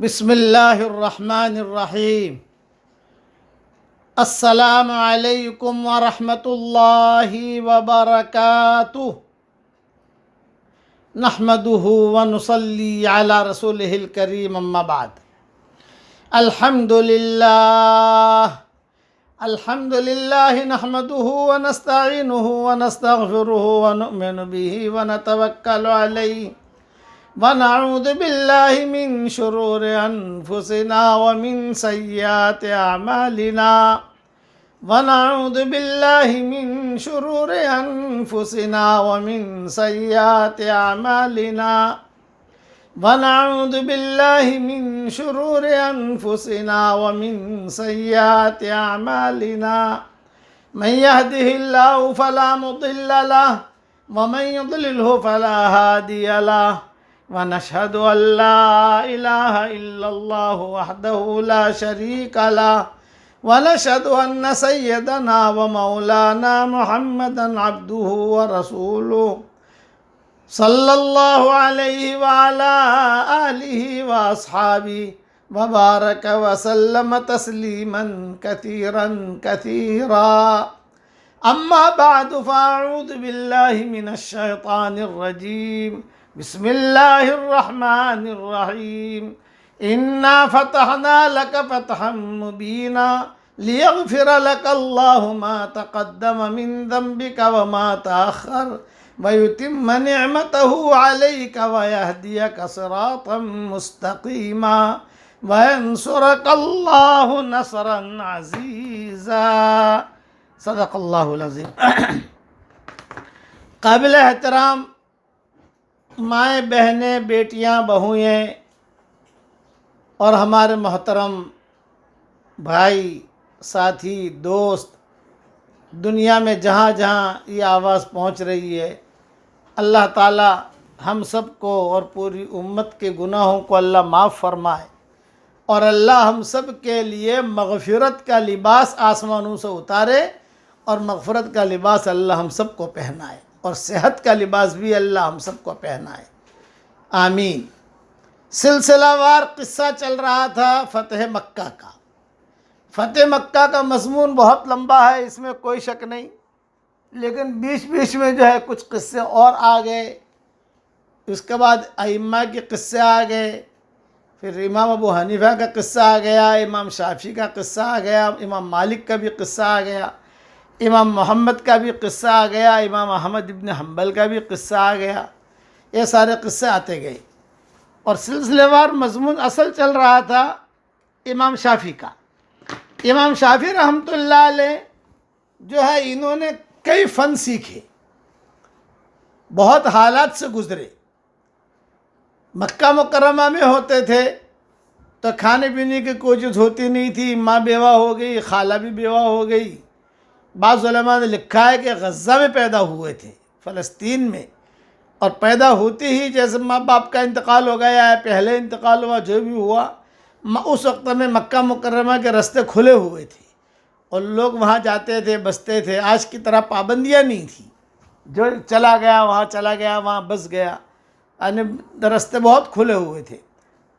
بسم اللہ الرحمن الرحیم۔ السلام علیکم ورحمۃ اللہ وبرکاتہ۔ نحمده ونصلی علی رسولہ الکریم، اما بعد۔ الحمد للہ نحمده ونستعینه ونستغفره ونؤمن به ونتوکل علیہ ونعوذ باللہ من شرور انفسنا ومن سیئات اعمالنا ونعوذ باللہ من شرور انفسنا ومن سیئات اعمالنا ونعوذ باللہ من شرور انفسنا ومن سیئات اعمالنا من يهده اللہ فلا مضل له ومن يضلله فلا هادي له ونشهد أن لا إله إلا الله وحده لا شريك له ونشهد أن سيدنا ومولانا محمدا عبده ورسوله صلى الله عليه وعلى آله وأصحابه وبارك وسلم تسليما كثيرا كثيرا، أما بعد فأعوذ بالله من الشيطان الرجيم، بسم اللہ الرحمن الرحیم۔ انا فتحنا لك فتحا مبینا لیغفر لك اللہ ما تقدم من ذنبك وما تأخر ويتم نعمته عليك ويهديك صراطا مستقیما وینصرك اللہ نصرا عزیزا۔ صدق اللہ العظیم۔ قابل احترام مائیں، بہنیں، بیٹیاں، بہوئیں اور ہمارے محترم بھائی، ساتھی، دوست، دنیا میں جہاں جہاں یہ آواز پہنچ رہی ہے، اللہ تعالی ہم سب کو اور پوری امت کے گناہوں کو اللہ معاف فرمائے، اور اللہ ہم سب کے لیے مغفرت کا لباس آسمانوں سے اتارے، اور مغفرت کا لباس اللہ ہم سب کو پہنائے، اور صحت کا لباس بھی اللہ ہم سب کو پہنائے، آمین۔ سلسلہ وار قصہ چل رہا تھا فتح مکہ کا۔ فتح مکہ کا مضمون بہت لمبا ہے، اس میں کوئی شک نہیں، لیکن بیچ بیچ میں جو ہے کچھ قصے اور آ گئے، اس کے بعد ائمہ کے قصے آ گئے، پھر امام ابو حنیفہ کا قصہ آ گیا، امام شافعی کا قصہ آ گیا، امام مالک کا بھی قصہ آ گیا، امام محمد کا بھی قصہ آ گیا، امام احمد ابن حنبل کا بھی قصہ آ گیا، یہ سارے قصے آتے گئے، اور سلسلے وار مضمون اصل چل رہا تھا امام شافعی کا۔ امام شافعی رحمۃ اللہ علیہ جو ہے، انہوں نے کئی فن سیکھے، بہت حالات سے گزرے۔ مکہ مکرمہ میں ہوتے تھے تو کھانے پینے کی کوئی چیز ہوتی نہیں تھی، ماں بیوہ ہو گئی، خالہ بھی بیوہ ہو گئی۔ بعض علماء نے لکھا ہے کہ غزہ میں پیدا ہوئے تھے، فلسطین میں، اور پیدا ہوتی ہی جیسے ماں باپ کا انتقال ہو گیا ہے، پہلے انتقال ہوا، جو بھی ہوا، اس وقت میں مکہ مکرمہ کے راستے کھلے ہوئے تھے، اور لوگ وہاں جاتے تھے، بستے تھے۔ آج کی طرح پابندیاں نہیں تھیں، جو چلا گیا وہاں چلا گیا، وہاں بس گیا، یعنی راستے بہت کھلے ہوئے تھے۔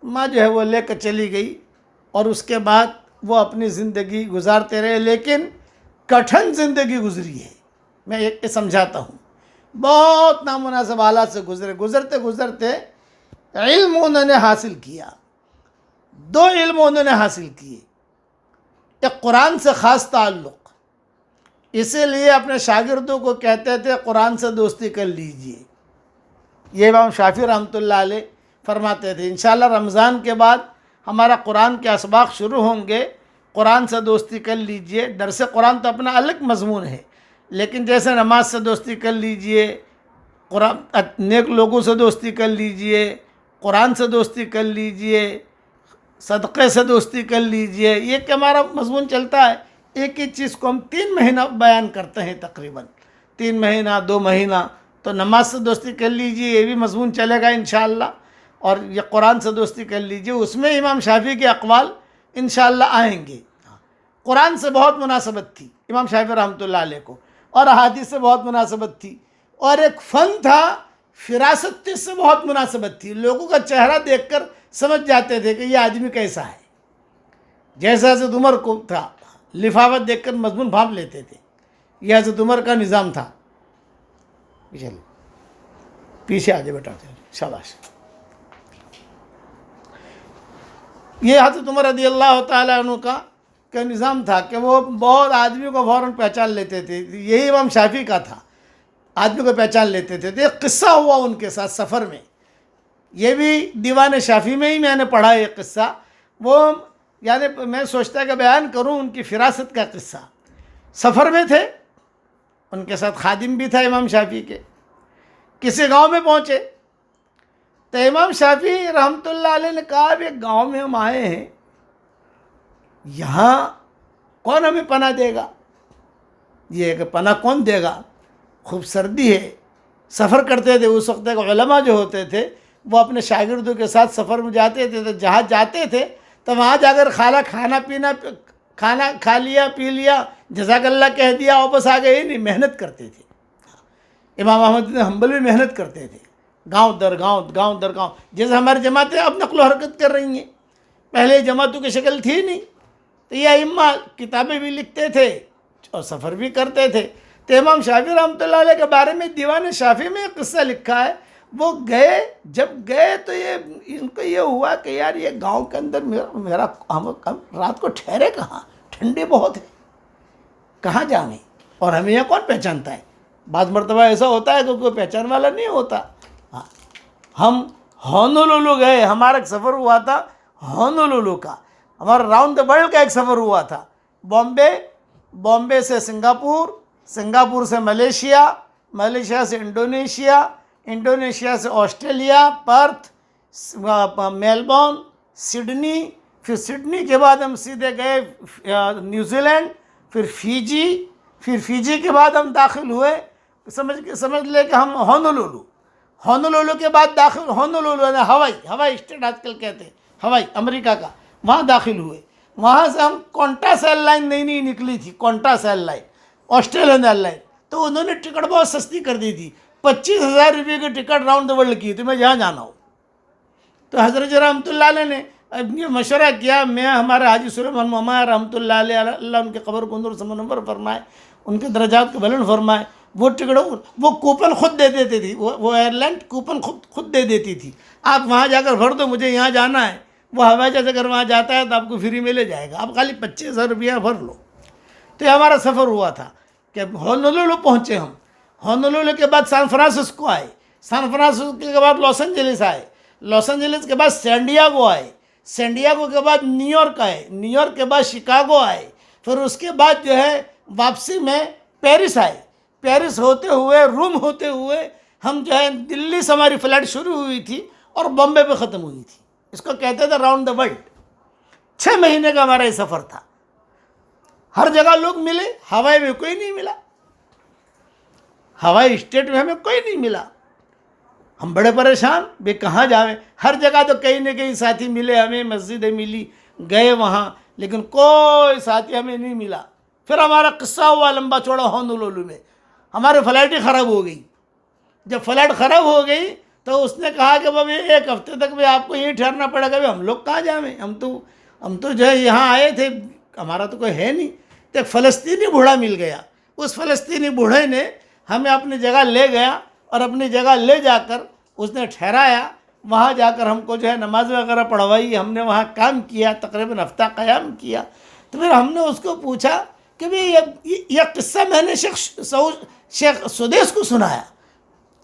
ماں جو ہے وہ لے کر چلی گئی، اور اس کے بعد وہ اپنی زندگی گزارتے رہے، لیکن کٹھن زندگی گزری ہے۔ میں یہ سمجھاتا ہوں، بہت نامناسب حالات سے گزرتے گزرتے علم انہوں نے حاصل کیا۔ دو علم انہوں نے حاصل کیے، ایک قرآن سے خاص تعلق، اسی لیے اپنے شاگردوں کو کہتے تھے قرآن سے دوستی کر لیجئے۔ یہ امام شافعی رحمۃ اللہ علیہ فرماتے تھے، انشاءاللہ رمضان کے بعد ہمارا قرآن کے اسباق شروع ہوں گے، قرآن سے دوستی کر لیجئے۔ درس قرآن تو اپنا الگ مضمون ہے، لیکن جیسے نماز سے دوستی کر لیجئے، قرآن نیک لوگوں سے دوستی کر لیجئے، قرآن سے دوستی کر لیجئے، صدقے سے دوستی کر لیجئے، یہ کہ ہمارا مضمون چلتا ہے۔ ایک ہی چیز کو ہم 3 مہینہ بیان کرتے ہیں، تقریباً 3 مہینہ 2 مہینہ۔ تو نماز سے دوستی کر لیجئے، یہ بھی مضمون چلے گا انشاءاللہ، اور یہ قرآن سے دوستی کر لیجئے، اس میں امام شافعی کے اقوال انشاءاللہ آئیں گے۔ قرآن سے بہت مناسبت تھی امام شافعی رحمۃ اللہ علیہ کو، اور احادیث سے بہت مناسبت تھی، اور ایک فن تھا فراست سے بہت مناسبت تھی۔ لوگوں کا چہرہ دیکھ کر سمجھ جاتے تھے کہ یہ آدمی کیسا ہے. جیسا حضرت عمر کو تھا، لفافت دیکھ کر مضمون بھانپ لیتے تھے. یہ حضرت عمر کا نظام تھا. پیچھے آگے بیٹھا تھا، شاباش. یہ حضرت عمر رضی اللہ تعالیٰ عنہ کا نظام تھا کہ وہ بہت آدمیوں کو فوراً پہچان لیتے تھے. یہی امام شافعی کا تھا، آدمی کو پہچان لیتے تھے. تو ایک قصہ ہوا ان کے ساتھ سفر میں، یہ بھی دیوان شافعی میں ہی میں نے پڑھا یہ قصہ. وہ یعنی میں سوچتا کہ بیان کروں ان کی فراست کا قصہ. سفر میں تھے، ان کے ساتھ خادم بھی تھا امام شافعی کے. کسی گاؤں میں پہنچے تو امام شافعی رحمۃ اللہ علیہ نے کہا اب ایک گاؤں میں ہم آئے ہیں، یہاں کون ہمیں پناہ دے گا؟ یہ کہ پناہ کون دے گا؟ خوب سردی ہے. سفر کرتے تھے اس وقت کے علماء جو ہوتے تھے وہ اپنے شاگردوں کے ساتھ سفر میں جاتے تھے. تو جہاں جاتے تھے تو وہاں جا کر کھانا کھا لیا، پی لیا، جزاک اللہ کہہ دیا، واپس آ گئے. نہیں، محنت کرتے تھے. امام احمد بن حنبل بھی محنت کرتے تھے، گاؤں در گاؤں، گاؤں در گاؤں. جیسے ہماری جماعتیں اب نقل و حرکت کر رہی ہیں، پہلے جماعتوں کی شکل تھی نہیں. تو یہ ائمہ کتابیں بھی لکھتے تھے اور سفر بھی کرتے تھے. تو امام شافعی رحمۃ اللہ علیہ کے بارے میں دیوان شافعی میں ایک قصہ لکھا ہے. وہ گئے، جب گئے تو ان کو یہ ہوا کہ یار یہ گاؤں کے اندر میرا ہم رات کو ٹھہرے کہاں، ٹھنڈی بہت ہے، کہاں جائیں، اور ہمیں یہ کون پہچانتا ہے. بعض مرتبہ ایسا ہوتا ہے کہ کوئی پہچان والا نہیں ہوتا. ہم ہونولولو گئے، ہمارا ایک سفر ہوا تھا ہونولولو کا. ہمارا راؤنڈ دا ورلڈ کا ایک سفر ہوا تھا. بامبے سے سنگاپور سے ملیشیا سے انڈونیشیا سے آسٹریلیا، پرتھ، میلبورن، سڈنی. پھر سڈنی کے بعد ہم سیدھے گئے نیوزی لینڈ، پھر فیجی کے بعد ہم داخل ہوئے. سمجھ لے کہ ہم ہونولولو کے بعد ہونولولو ہوائی اسٹیٹ آج کل کہتے ہیں، ہوائی امریکہ کا، وہاں داخل ہوئے. وہاں سے ہم کونٹاس ایئر لائن نئی نکلی تھی، Qantas air line, Australian air line. تو انہوں نے ٹکٹ بہت سستی کر دی تھی، 25,000 روپے کی ٹکٹ راؤنڈ دا ورلڈ کی. تمہیں جہاں جانا ہو. تو حضرت رحمۃ اللہ علیہ نے یہ مشورہ کیا. میں ہمارے حاجی سلیمان ماما رحمۃ اللہ علیہ، اللہ ان کے قبر کو نور سے منور فرمائے، ان کے درجات کو بلند فرمائے. وہ ٹکٹ، وہ کوپن خود دے دیتی تھی، وہ ایئر لائن کوپن خود دے دیتی تھی. آپ وہاں جا کر بھر دو مجھے یہاں جانا ہے. وہ ہوائی جہاز اگر وہاں جاتا ہے تو آپ کو فری میں لے جائے گا، آپ خالی 25,000 روپیہ بھر لو. تو یہ ہمارا سفر ہوا تھا کہ ہونولولو پہنچے. ہم ہونولولو کے بعد سان فرانسسکو آئے، سان فرانسسکو کے بعد لاس اینجلس آئے، لاس اینجلس کے بعد سینڈیاگو آئے، سینڈیاگو کے بعد نیو یارک آئے، نیو یارک کے بعد شکاگو آئے. پھر اس کے بعد جو ہے واپسی میں پیرس آئے. پیرس ہوتے ہوئے، روم ہوتے ہوئے ہم جو ہے دلی سے ہماری فلائٹ شروع ہوئی تھی اور بامبے پہ ختم ہوئی تھی. اس کو کہتے تھے راؤنڈ دا ورلڈ. 6 مہینے کا ہمارا یہ سفر تھا. ہر جگہ لوگ ملے، ہوائی میں کوئی نہیں ملا، ہوائی اسٹیٹ میں ہمیں کوئی نہیں ملا. ہم بڑے پریشان بھی کہاں جاویں. ہر جگہ تو کہیں نہ کہیں ساتھی ملے ہمیں، مسجدیں ملی، گئے وہاں، لیکن کوئی ساتھی ہمیں نہیں ملا. پھر ہمارا قصہ ہوا لمبا چوڑا ہونولولو میں. ہماری فلائٹ ہی خراب ہو گئی. جب فلائٹ خراب ہو گئی تو اس نے کہا کہ بھائی 1 ہفتے تک بھی آپ کو یہیں ٹھہرنا پڑے گا. ہم لوگ کہاں جائیں، ہم تو جو ہے یہاں آئے تھے، ہمارا تو کوئی ہے نہیں. تو ایک فلسطینی بوڑھا مل گیا. اس فلسطینی بوڑھے نے ہمیں اپنی جگہ لے گیا اور اپنی جگہ لے جا کر اس نے ٹھہرایا. وہاں جا کر ہم کو جو ہے نماز وغیرہ پڑھوائی. ہم نے وہاں کام کیا، تقریباً ہفتہ قیام کیا. تو پھر ہم نے اس کو پوچھا کہ بھئی یہ قصہ میں نے شیخ سدیس کو سنایا.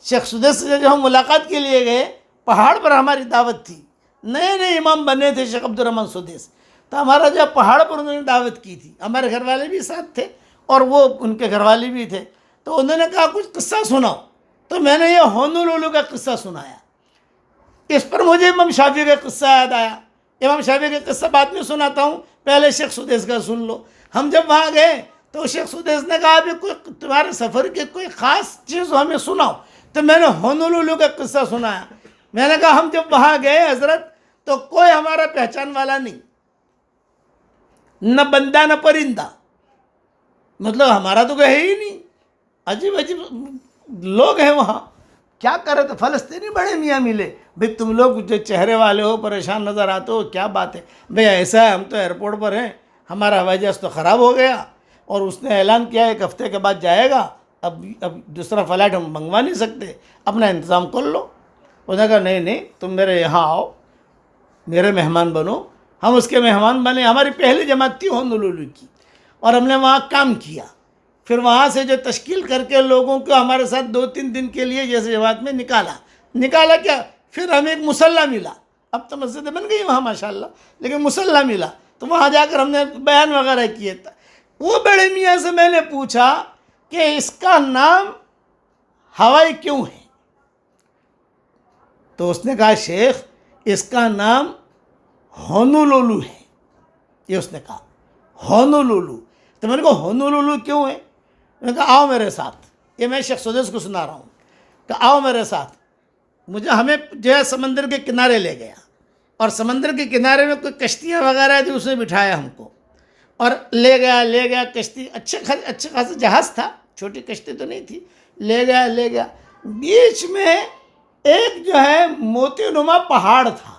شیخ سدیس سے جو ہم ملاقات کے لیے گئے، پہاڑ پر ہماری دعوت تھی. نئے امام بنے تھے شیخ عبد الرحمن سدیس. تو ہمارا جو پہاڑ پر انہوں نے دعوت کی تھی. ہمارے گھر والے بھی ساتھ تھے اور وہ ان کے گھر والے بھی تھے. تو انہوں نے کہا کچھ قصہ سناؤ. تو میں نے یہ ہونولولو کا قصہ سنایا. اس پر مجھے امام شافعی کا قصہ یاد آیا. امام شافعی کا قصہ بعد میں سناتا ہوں، پہلے شیخ سدیس کا سن لو. ہم جب وہاں گئے تو شیخ سدیس نے کہا ابھی کوئی تمہارے سفر کی کوئی خاص چیز ہمیں سناؤ. تو میں نے ہونولولو کا قصہ سنایا. میں نے کہا ہم جب وہاں گئے حضرت تو کوئی ہمارا پہچان والا نہیں، نہ بندہ نہ پرندہ. مطلب ہمارا تو کوئی ہے ہی نہیں. عجیب لوگ ہیں وہاں. کیا کر رہے تھے؟ فلسطینی بڑے میاں ملے، بھئی تم لوگ جو چہرے والے ہو، پریشان نظر آتے ہو، کیا بات ہے؟ بھئی ایسا ہے، ہم تو ایئرپورٹ پر ہیں، ہمارا ہوائی جہاز تو خراب ہو گیا، اور اس نے اعلان کیا 1 ہفتے کے بعد جائے گا، اب دوسرا فلائٹ ہم منگوا نہیں سکتے، اپنا انتظام کر لو۔ انہوں نے کہا نہیں نہیں، تم میرے یہاں آؤ، میرے مہمان بنو۔ ہم اس کے مہمان بنے۔ ہماری پہلی جماعت تھی ہونولولو کی، اور ہم نے وہاں کام کیا۔ پھر وہاں سے جو تشکیل کر کے لوگوں کو ہمارے ساتھ 2-3 دن کے لیے جیسے جماعت میں نکالا کیا، پھر ہمیں ایک مصلی ملا۔ اب تو مسجدیں بن گئی وہاں ماشاءاللہ، لیکن مصلی ملا، تو وہاں جا کر ہم نے بیان وغیرہ کیے تھا۔ وہ بڑے میاں سے میں نے پوچھا کہ اس کا نام ہوائی کیوں ہے؟ تو اس نے کہا شیخ اس کا نام ہونولولو ہے، یہ اس نے کہا ہونولولو۔ تو میں نے کہا ہونولولو کیوں ہے؟ میں نے کہا آؤ میرے ساتھ، یہ میں شیخ سدیس کو سنا رہا ہوں کہ آؤ میرے ساتھ۔ ہمیں جو ہے سمندر کے کنارے لے گیا، اور سمندر کے کنارے میں کوئی کشتیاں وغیرہ تھی، اس نے بٹھایا ہم کو، اور لے گیا کشتی، اچھے خاصا جہاز تھا، چھوٹی کشتی تو نہیں تھی، لے گیا بیچ میں ایک جو ہے موتی نما پہاڑ تھا۔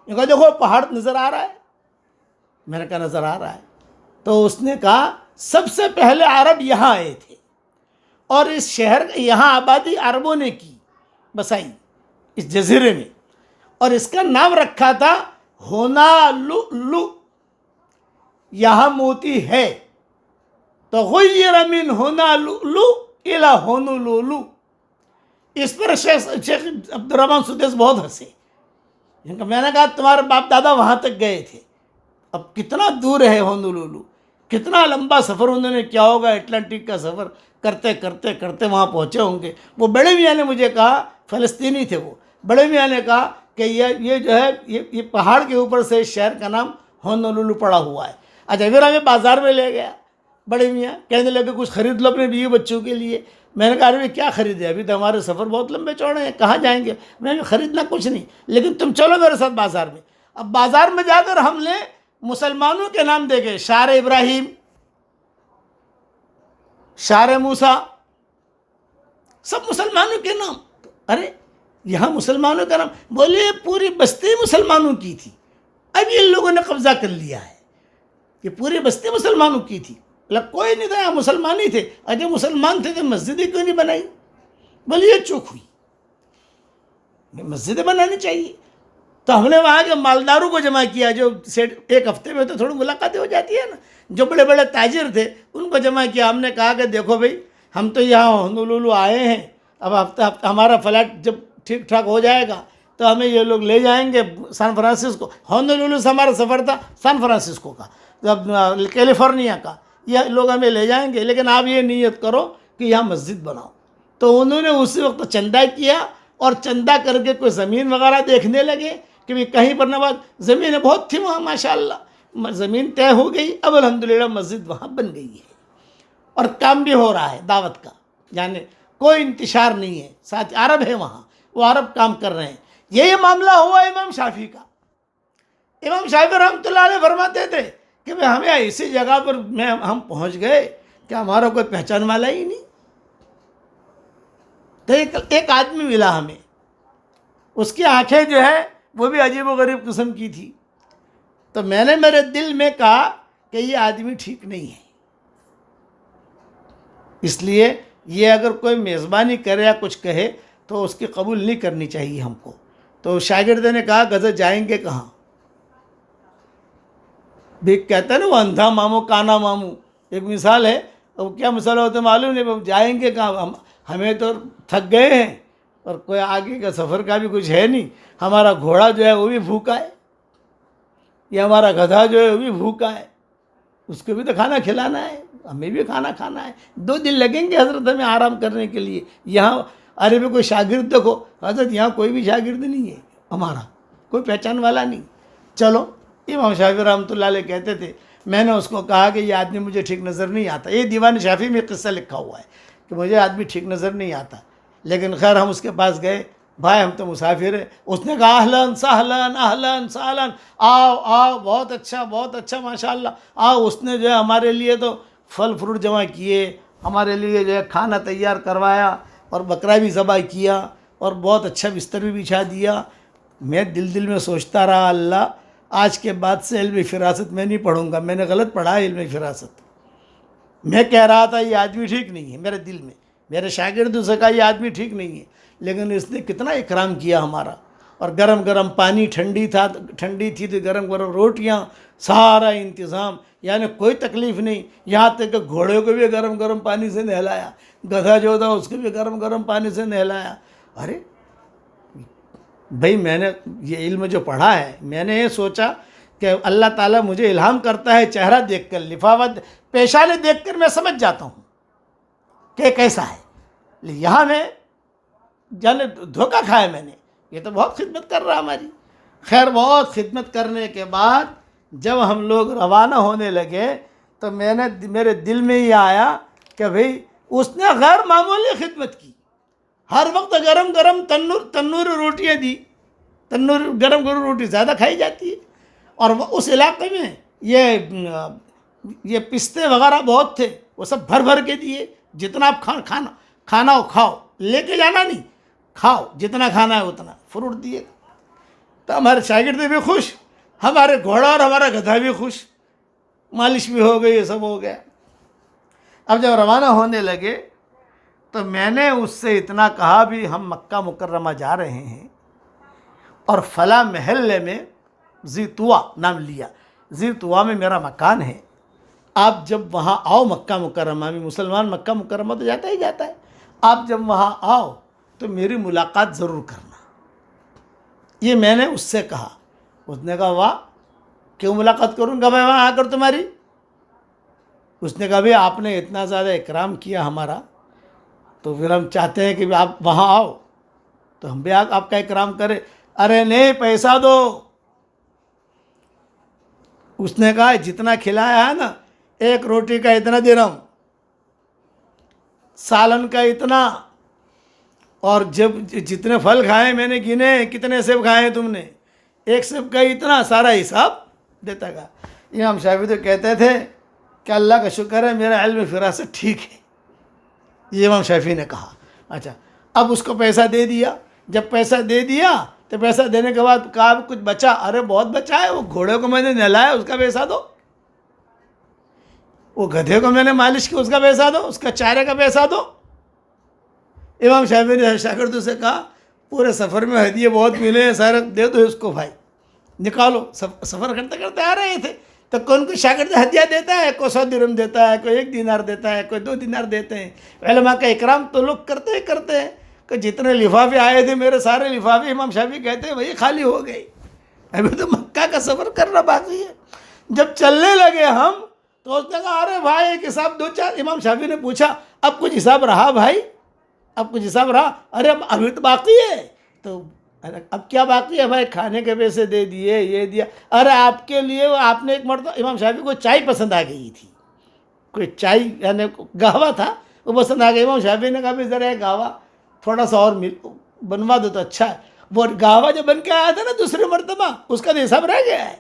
میں کہا دیکھو پہاڑ نظر آ رہا ہے؟ میں نے کہا نظر آ رہا ہے۔ تو اس نے کہا سب سے پہلے عرب یہاں آئے تھے، اور اس شہر یہاں آبادی عربوں نے کی، بسائی اس جزیرے میں، اور اس کا نام رکھا تھا ہونالولو، یہاں موتی ہے، تو غیر من ہونالولو الی ہونولولو۔ اس پر شیخ عبد الرحمن سدیس بہت ہنسے۔ میں نے کہا تمہارے باپ دادا وہاں تک گئے تھے، اب کتنا دور ہے ہونولولو، کتنا لمبا سفر انہوں نے کیا ہوگا، اٹلانٹک کا سفر کرتے کرتے کرتے وہاں پہنچے ہوں گے۔ وہ بڑے میاں نے مجھے کہا، فلسطینی تھے وہ، بڑے میاں نے کہا کہ یہ جو ہے یہ پہاڑ کے اوپر سے شہر کا نام ہونولولو پڑا ہوا ہے۔ اچھا پھر ہمیں بازار میں لے گیا بڑے میاں، کہنے لگے کچھ خرید لو اپنے بیوی بچوں کے لیے۔ میں نے کہا ارے کیا خریدے، ابھی تو ہمارے سفر بہت لمبے چوڑے ہیں، کہاں جائیں گے؟ میں نے خریدنا کچھ نہیں، لیکن تم چلو میرے ساتھ بازار میں۔ اب بازار میں جا کر ہم نے مسلمانوں کے نام دیکھے، شار ابراہیم، شار موسیٰ، سب مسلمانوں کے نام۔ ارے یہاں مسلمانوں کا نام، بولے پوری بستی مسلمانوں کی تھی، اب یہ لوگوں نے قبضہ کر لیا ہے، کہ پوری بستی مسلمانوں کی تھی، کوئی نہیں تھا، یہاں مسلمان ہی تھے۔ اگر مسلمان تھے تو مسجدیں کیوں نہیں بنائی؟ بولے یہ چوک ہوئی، مسجدیں بنانی چاہیے۔ تو ہم نے وہاں کے مالداروں کو جمع کیا، جو 1 ہفتے میں تو تھوڑی ملاقاتیں ہو جاتی ہے نا، جو بڑے بڑے تاجر تھے ان کو جمع کیا۔ ہم نے کہا کہ دیکھو بھائی ہم تو یہاں ہونولولو آئے ہیں، اب ہفتہ ہمارا فلائٹ جب ٹھیک ٹھاک ہو جائے گا تو ہمیں یہ لوگ لے جائیں گے سان فرانسسکو۔ ہونولولو سے ہمارا سفر تھا سان فرانسسکو کا، کیلیفورنیا کا، یہ لوگ ہمیں لے جائیں گے، لیکن آپ یہ نیت کرو کہ یہاں مسجد بناؤ۔ تو انہوں نے اسی وقت چندہ کیا، اور چندہ کر کے کوئی زمین وغیرہ دیکھنے لگے کہ بھی کہیں پر نہ بات، زمینیں بہت تھی وہاں ماشاءاللہ، زمین طے ہو گئی، اب الحمدللہ مسجد وہاں بن گئی ہے، اور کام بھی ہو رہا ہے دعوت کا، یعنی کوئی انتشار نہیں ہے، ساتھ عرب ہے وہاں، وہ عرب کام کر رہے ہیں۔ یہ معاملہ ہوا امام شافعی کا۔ امام شافعی رحمۃ اللہ علیہ فرماتے تھے کہ ہمیں ایسی جگہ پر ہم پہنچ گئے کہ ہمارا کوئی پہچان والا ہی نہیں۔ تو ایک آدمی ملا ہمیں، اس کی آنکھیں جو ہے وہ بھی عجیب و غریب قسم کی تھی۔ تو میں نے میرے دل میں کہا کہ یہ آدمی ٹھیک نہیں ہے، اس لیے یہ اگر کوئی میزبانی کرے یا کچھ کہے تو اس کی قبول نہیں کرنی چاہیے ہم کو۔ تو شاگرد نے کہا غزہ جائیں گے کہاں؟ بھی کہتا ہے نا وہ اندھا ماموں کانا ماموں، ایک مثال ہے، وہ کیا مثال ہوتا ہے معلوم نہیں، جائیں گے کہاں؟ ہمیں تو تھک گئے ہیں، اور کوئی آگے کا سفر کا بھی کچھ ہے نہیں، ہمارا گھوڑا جو ہے وہ بھی بھوکا ہے، یہ ہمارا گدھا جو ہے وہ بھی بھوکا ہے، اس کو بھی تو کھانا کھلانا ہے، ہمیں بھی کھانا کھانا ہے، 2 دن لگیں گے حضرت ہمیں آرام کرنے کے لیے یہاں۔ ارے بھی کوئی شاگرد دیکھو حضرت، یہاں کوئی بھی شاگرد نہیں ہے ہمارا، کوئی پہچان والا نہیں۔ چلو امام شافعی رحمۃ اللہ علیہ کہتے تھے، میں نے اس کو کہا کہ یہ آدمی مجھے ٹھیک نظر نہیں آتا، یہ دیوان شافعی میں قصہ لکھا ہوا ہے کہ مجھے آدمی ٹھیک نظر نہیں آتا، لیکن خیر ہم اس کے پاس گئے، بھائی ہم تو مسافر ہیں۔ اس نے کہا اہلاً سہلاً اہلاً سہلاً، آؤ آؤ، بہت اچھا ماشاءاللہ، آؤ۔ اس نے جو ہے ہمارے لیے تو پھل فروٹ جمع کیے، ہمارے لیے جو ہے کھانا تیار کروایا، اور بکرا بھی ذبح کیا اور بہت اچھا بستر بھی بچھا دیا. میں دل میں سوچتا رہا اللہ آج کے بعد سے علم فراست میں نہیں پڑھوں گا. میں نے غلط پڑھا علم فراست. میں کہہ رہا تھا یہ آدمی ٹھیک نہیں ہے میرے دل میں. میرے شاگردوں سے کہا یہ آدمی ٹھیک نہیں ہے، لیکن اس نے کتنا اکرام کیا ہمارا. اور گرم گرم پانی، ٹھنڈی تھی تو گرم گرم روٹیاں، سارا انتظام، یعنی کوئی تکلیف نہیں. یہاں تک کہ گھوڑے کو بھی گرم گرم پانی سے نہلایا، گدھا جو تھا اس کو بھی گرم گرم پانی سے نہلایا. ارے بھائی میں نے یہ علم جو پڑھا ہے، میں نے یہ سوچا کہ اللہ تعالیٰ مجھے الہام کرتا ہے چہرہ دیکھ کر، لفافت پیشانے دیکھ کر میں سمجھ جاتا ہوں کہ کیسا ہے. یہاں میں جانے دھوکہ کھایا میں نے. یہ تو بہت خدمت کر رہا ہماری. خیر بہت خدمت کرنے کے بعد جب ہم لوگ روانہ ہونے لگے تو میرے دل میں یہ آیا کہ بھئی اس نے غیر معمولی خدمت کی. ہر وقت گرم گرم تنور روٹیاں دی. تنور گرم گرم روٹی زیادہ کھائی جاتی ہے. اور اس علاقے میں یہ پستے وغیرہ بہت تھے، وہ سب بھر بھر کے دیے. جتنا آپ کھانا ہو کھاؤ، لے کے جانا نہیں، کھاؤ جتنا کھانا ہے اتنا. فروٹ دیے. تو ہمارے شاگرد بھی خوش، ہمارے گھوڑا اور ہمارا گدھا بھی خوش. مالش بھی ہو گئی، یہ سب ہو گیا. اب جب روانہ ہونے لگے تو میں نے اس سے اتنا کہا بھی ہم مکہ مکرمہ جا رہے ہیں اور فلاں محلے میں ذی طوا نام لیا، ذی طوا میں میرا مکان ہے. آپ جب وہاں آؤ مکہ مکرمہ میں، مسلمان مکہ مکرمہ تو جاتا ہی جاتا ہے، آپ جب وہاں آؤ تو میری ملاقات ضرور کرنا. یہ میں نے اس سے کہا. اس نے کہا واہ کیوں ملاقات کروں گا میں وہاں آ کر تمہاری؟ اس نے کہا بھائی آپ نے اتنا زیادہ اکرام کیا ہمارا، تو پھر ہم چاہتے ہیں کہ آپ وہاں آؤ تو ہم بھی آپ کا اکرام کریں. ارے نہیں پیسہ دو. اس نے کہا جتنا کھلایا ہے نا، ایک روٹی کا اتنا درہم، سالن کا اتنا، اور جب جتنے پھل کھائے میں نے گنے، کتنے سیب کھائے تم نے، ایک سیب کا اتنا، سارا حساب دیتا گا. امام شافعی تو کہتے تھے کہ اللہ کا شکر ہے میرا علم فراست ٹھیک ہے. یہ امام شافعی نے کہا. اچھا اب اس کو پیسہ دے دیا. جب پیسہ دے دیا تو پیسہ دینے کے بعد کہا کچھ بچا. ارے بہت بچا ہے، وہ گھوڑے کو میں نے نہلایا اس کا پیسہ دو، وہ گدھے کو میں نے مالش کی اس کا پیسہ دو، اس کا چارے کا پیسہ دو. امام شافعی نے شاگردوں سے کہا پورے سفر میں ہدیے بہت ملے ہیں، سارے دے دو اس کو بھائی، نکالو. سفر کرتے کرتے آ رہے تھے تو کون شاگرد ہدیہ دیتا ہے، کوئی 100 درہم دیتا ہے، کوئی 1 دینار دیتا ہے، کوئی 2 دینار دیتے ہیں. علماء کا اکرام تو لوگ کرتے ہی کرتے ہیں. کہ جتنے لفافے آئے تھے میرے سارے لفافے امام شافعی کہتے ہیں وہی خالی ہو گئے، ابھی تو مکہ کا سفر کرنا باقی ہے. جب چلنے لگے ہم تو اس نے کہا ارے بھائی ایک حساب 2-4. امام شافعی نے پوچھا اب کچھ حساب رہا بھائی؟ اب کچھ حساب رہا؟ ارے ابھی تو باقی ہے. تو اب کیا باقی ہے بھائی؟ کھانے کے پیسے دے دیے، یہ دیا. ارے آپ کے لیے آپ نے ایک مرتبہ امام شافعی کو چائے پسند آ گئی تھی، کوئی چائے یعنی گاوا تھا وہ پسند آ گئی. امام شافعی نے کہا بھی ذرا گاوا تھوڑا سا اور بنوا دو تو اچھا ہے. وہ گاوا جو بن کے آیا تھا نا دوسری مرتبہ، اس کا تو حساب رہ گیا ہے.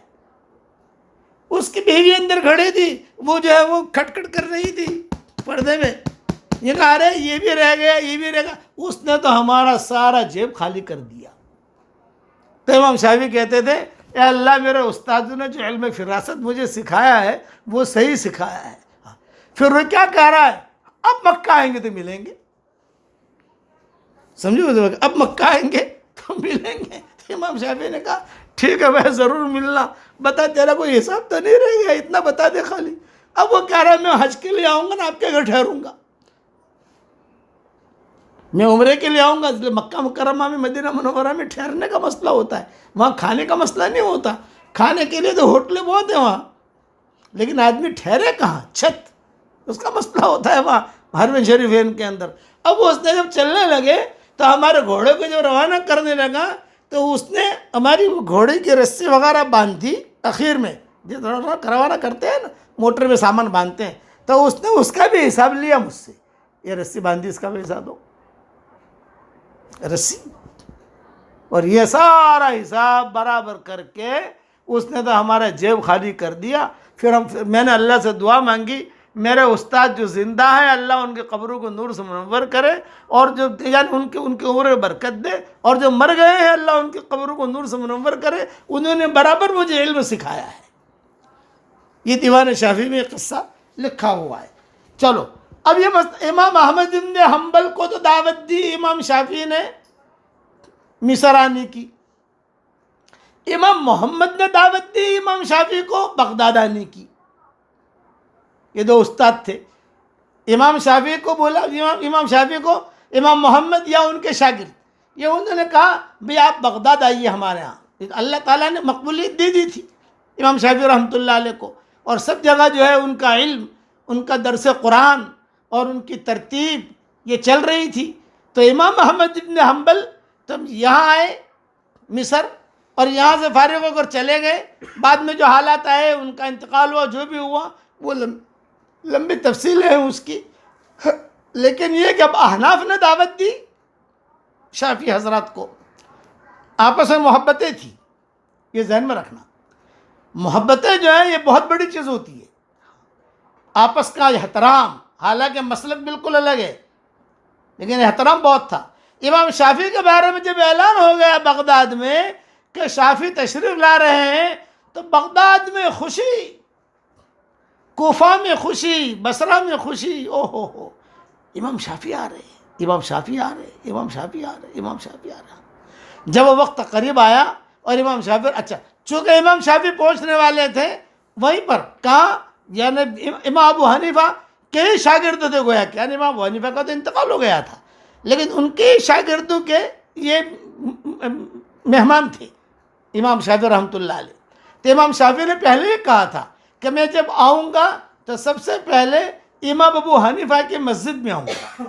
اس کی بیوی اندر کھڑی تھی، وہ جو ہے وہ کھٹ کھٹ کر رہی تھی پردے میں. یہ کہا ارے یہ بھی رہ گیا، یہ بھی رہ گیا. اس نے تو ہمارا سارا جیب خالی کر دیا. تو امام شافعی کہتے تھے اے اللہ میرے استادوں نے جو علم فراست مجھے سکھایا ہے وہ صحیح سکھایا ہے. پھر وہ کیا کہہ رہا ہے؟ اب مکہ آئیں گے تو ملیں گے. سمجھو اب مکہ آئیں گے تو ملیں گے. تو امام شافعی نے کہا ٹھیک ہے بھائی ضرور ملنا، بتا تیرا کوئی حساب تو نہیں رہ گیا، اتنا بتا دے خالی. اب وہ کہہ رہا ہے میں حج کے لیے آؤں گا نا آپ کے گھر ٹھہروں گا، میں عمرے کے لیے آؤں گا. اس لیے مکہ مکرمہ میں مدینہ منورہ میں ٹھہرنے کا مسئلہ ہوتا ہے، وہاں کھانے کا مسئلہ نہیں ہوتا. کھانے کے لیے تو ہوٹلیں بہت ہیں وہاں، لیکن آدمی ٹھہرے کہاں؟ چھت، اس کا مسئلہ ہوتا ہے وہاں حرم شریفین کے اندر. اب اس نے جب چلنے لگے تو ہمارے گھوڑے کو جب روانہ کرنے لگا تو اس نے ہماری گھوڑے کی رسی وغیرہ باندھی. اخیر میں جب روانہ کرتے ہیں نا موٹر میں سامان باندھتے ہیں، تو اس نے اس کا بھی حساب لیا مجھ سے. یہ رسی باندھی، اس کا بھی حساب دو رسی. اور یہ سارا حساب برابر کر کے اس نے تو ہمارا جیب خالی کر دیا. پھر میں نے اللہ سے دعا مانگی میرے استاد جو زندہ ہے اللہ ان کے قبروں کو نور سے منور کرے، اور جو یعنی ان کے عمر میں برکت دے، اور جو مر گئے ہیں اللہ ان کی قبروں کو نور سے منور کرے، انہوں نے برابر مجھے علم سکھایا ہے۔ یہ دیوان شافعی میں قصہ لکھا ہوا ہے۔ چلو اب یہ امام احمد بن حنبل کو تو دعوت دی امام شافعی نے مصر آنے کی، امام محمد نے دعوت دی امام شافعی کو بغداد آنے کی۔ یہ دو استاد تھے، امام شافعی کو بولا، امام شافعی کو امام محمد یا ان کے شاگرد، یہ انہوں نے کہا بھئی آپ بغداد آئیے ہمارے ہاں۔ اللہ تعالیٰ نے مقبولیت دے دی تھی امام شافعی رحمۃ اللہ علیہ کو، اور سب جگہ جو ہے ان کا علم، ان کا درس قرآن اور ان کی ترتیب یہ چل رہی تھی۔ تو امام احمد بن حنبل تم یہاں آئے مصر، اور یہاں سے فارغ ہو کر چلے گئے۔ بعد میں جو حالات آئے، ان کا انتقال ہوا، جو بھی ہوا وہ لمبی تفصیل ہے اس کی، لیکن یہ کہ اب احناف نے دعوت دی شافعی حضرات کو، آپس میں محبتیں تھیں، یہ ذہن میں رکھنا۔ محبتیں جو ہیں یہ بہت بڑی چیز ہوتی ہے، آپس کا احترام، حالانکہ مسلک بالکل الگ ہے لیکن احترام بہت تھا۔ امام شافعی کے بارے میں جب اعلان ہو گیا بغداد میں کہ شافعی تشریف لا رہے ہیں، تو بغداد میں خوشی، کوفہ میں خوشی، بصرہ میں خوشی، او ہو امام شافعی آ رہے ہیں، امام شافعی آ رہے ہیں، امام شافعی آ رہے ہیں، امام شافعی آ رہے ہیں۔ جب وہ وقت قریب آیا اور امام شافعی، اچھا چونکہ امام شافعی پہنچنے والے تھے وہیں پر، کہاں؟ یعنی امام ابو حنیفہ کے ہی شاگرد تھے گویا کہ، یعنی امام ابو حنیفہ کا تو انتقال ہو گیا تھا لیکن ان کے شاگردوں کے یہ مہمان تھے امام شافعی رحمۃ اللہ علیہ۔ تو امام شافعی نے پہلے ہی کہا تھا کہ میں جب آؤں گا تو سب سے پہلے امام ابو حنیفہ کی مسجد میں آؤں گا،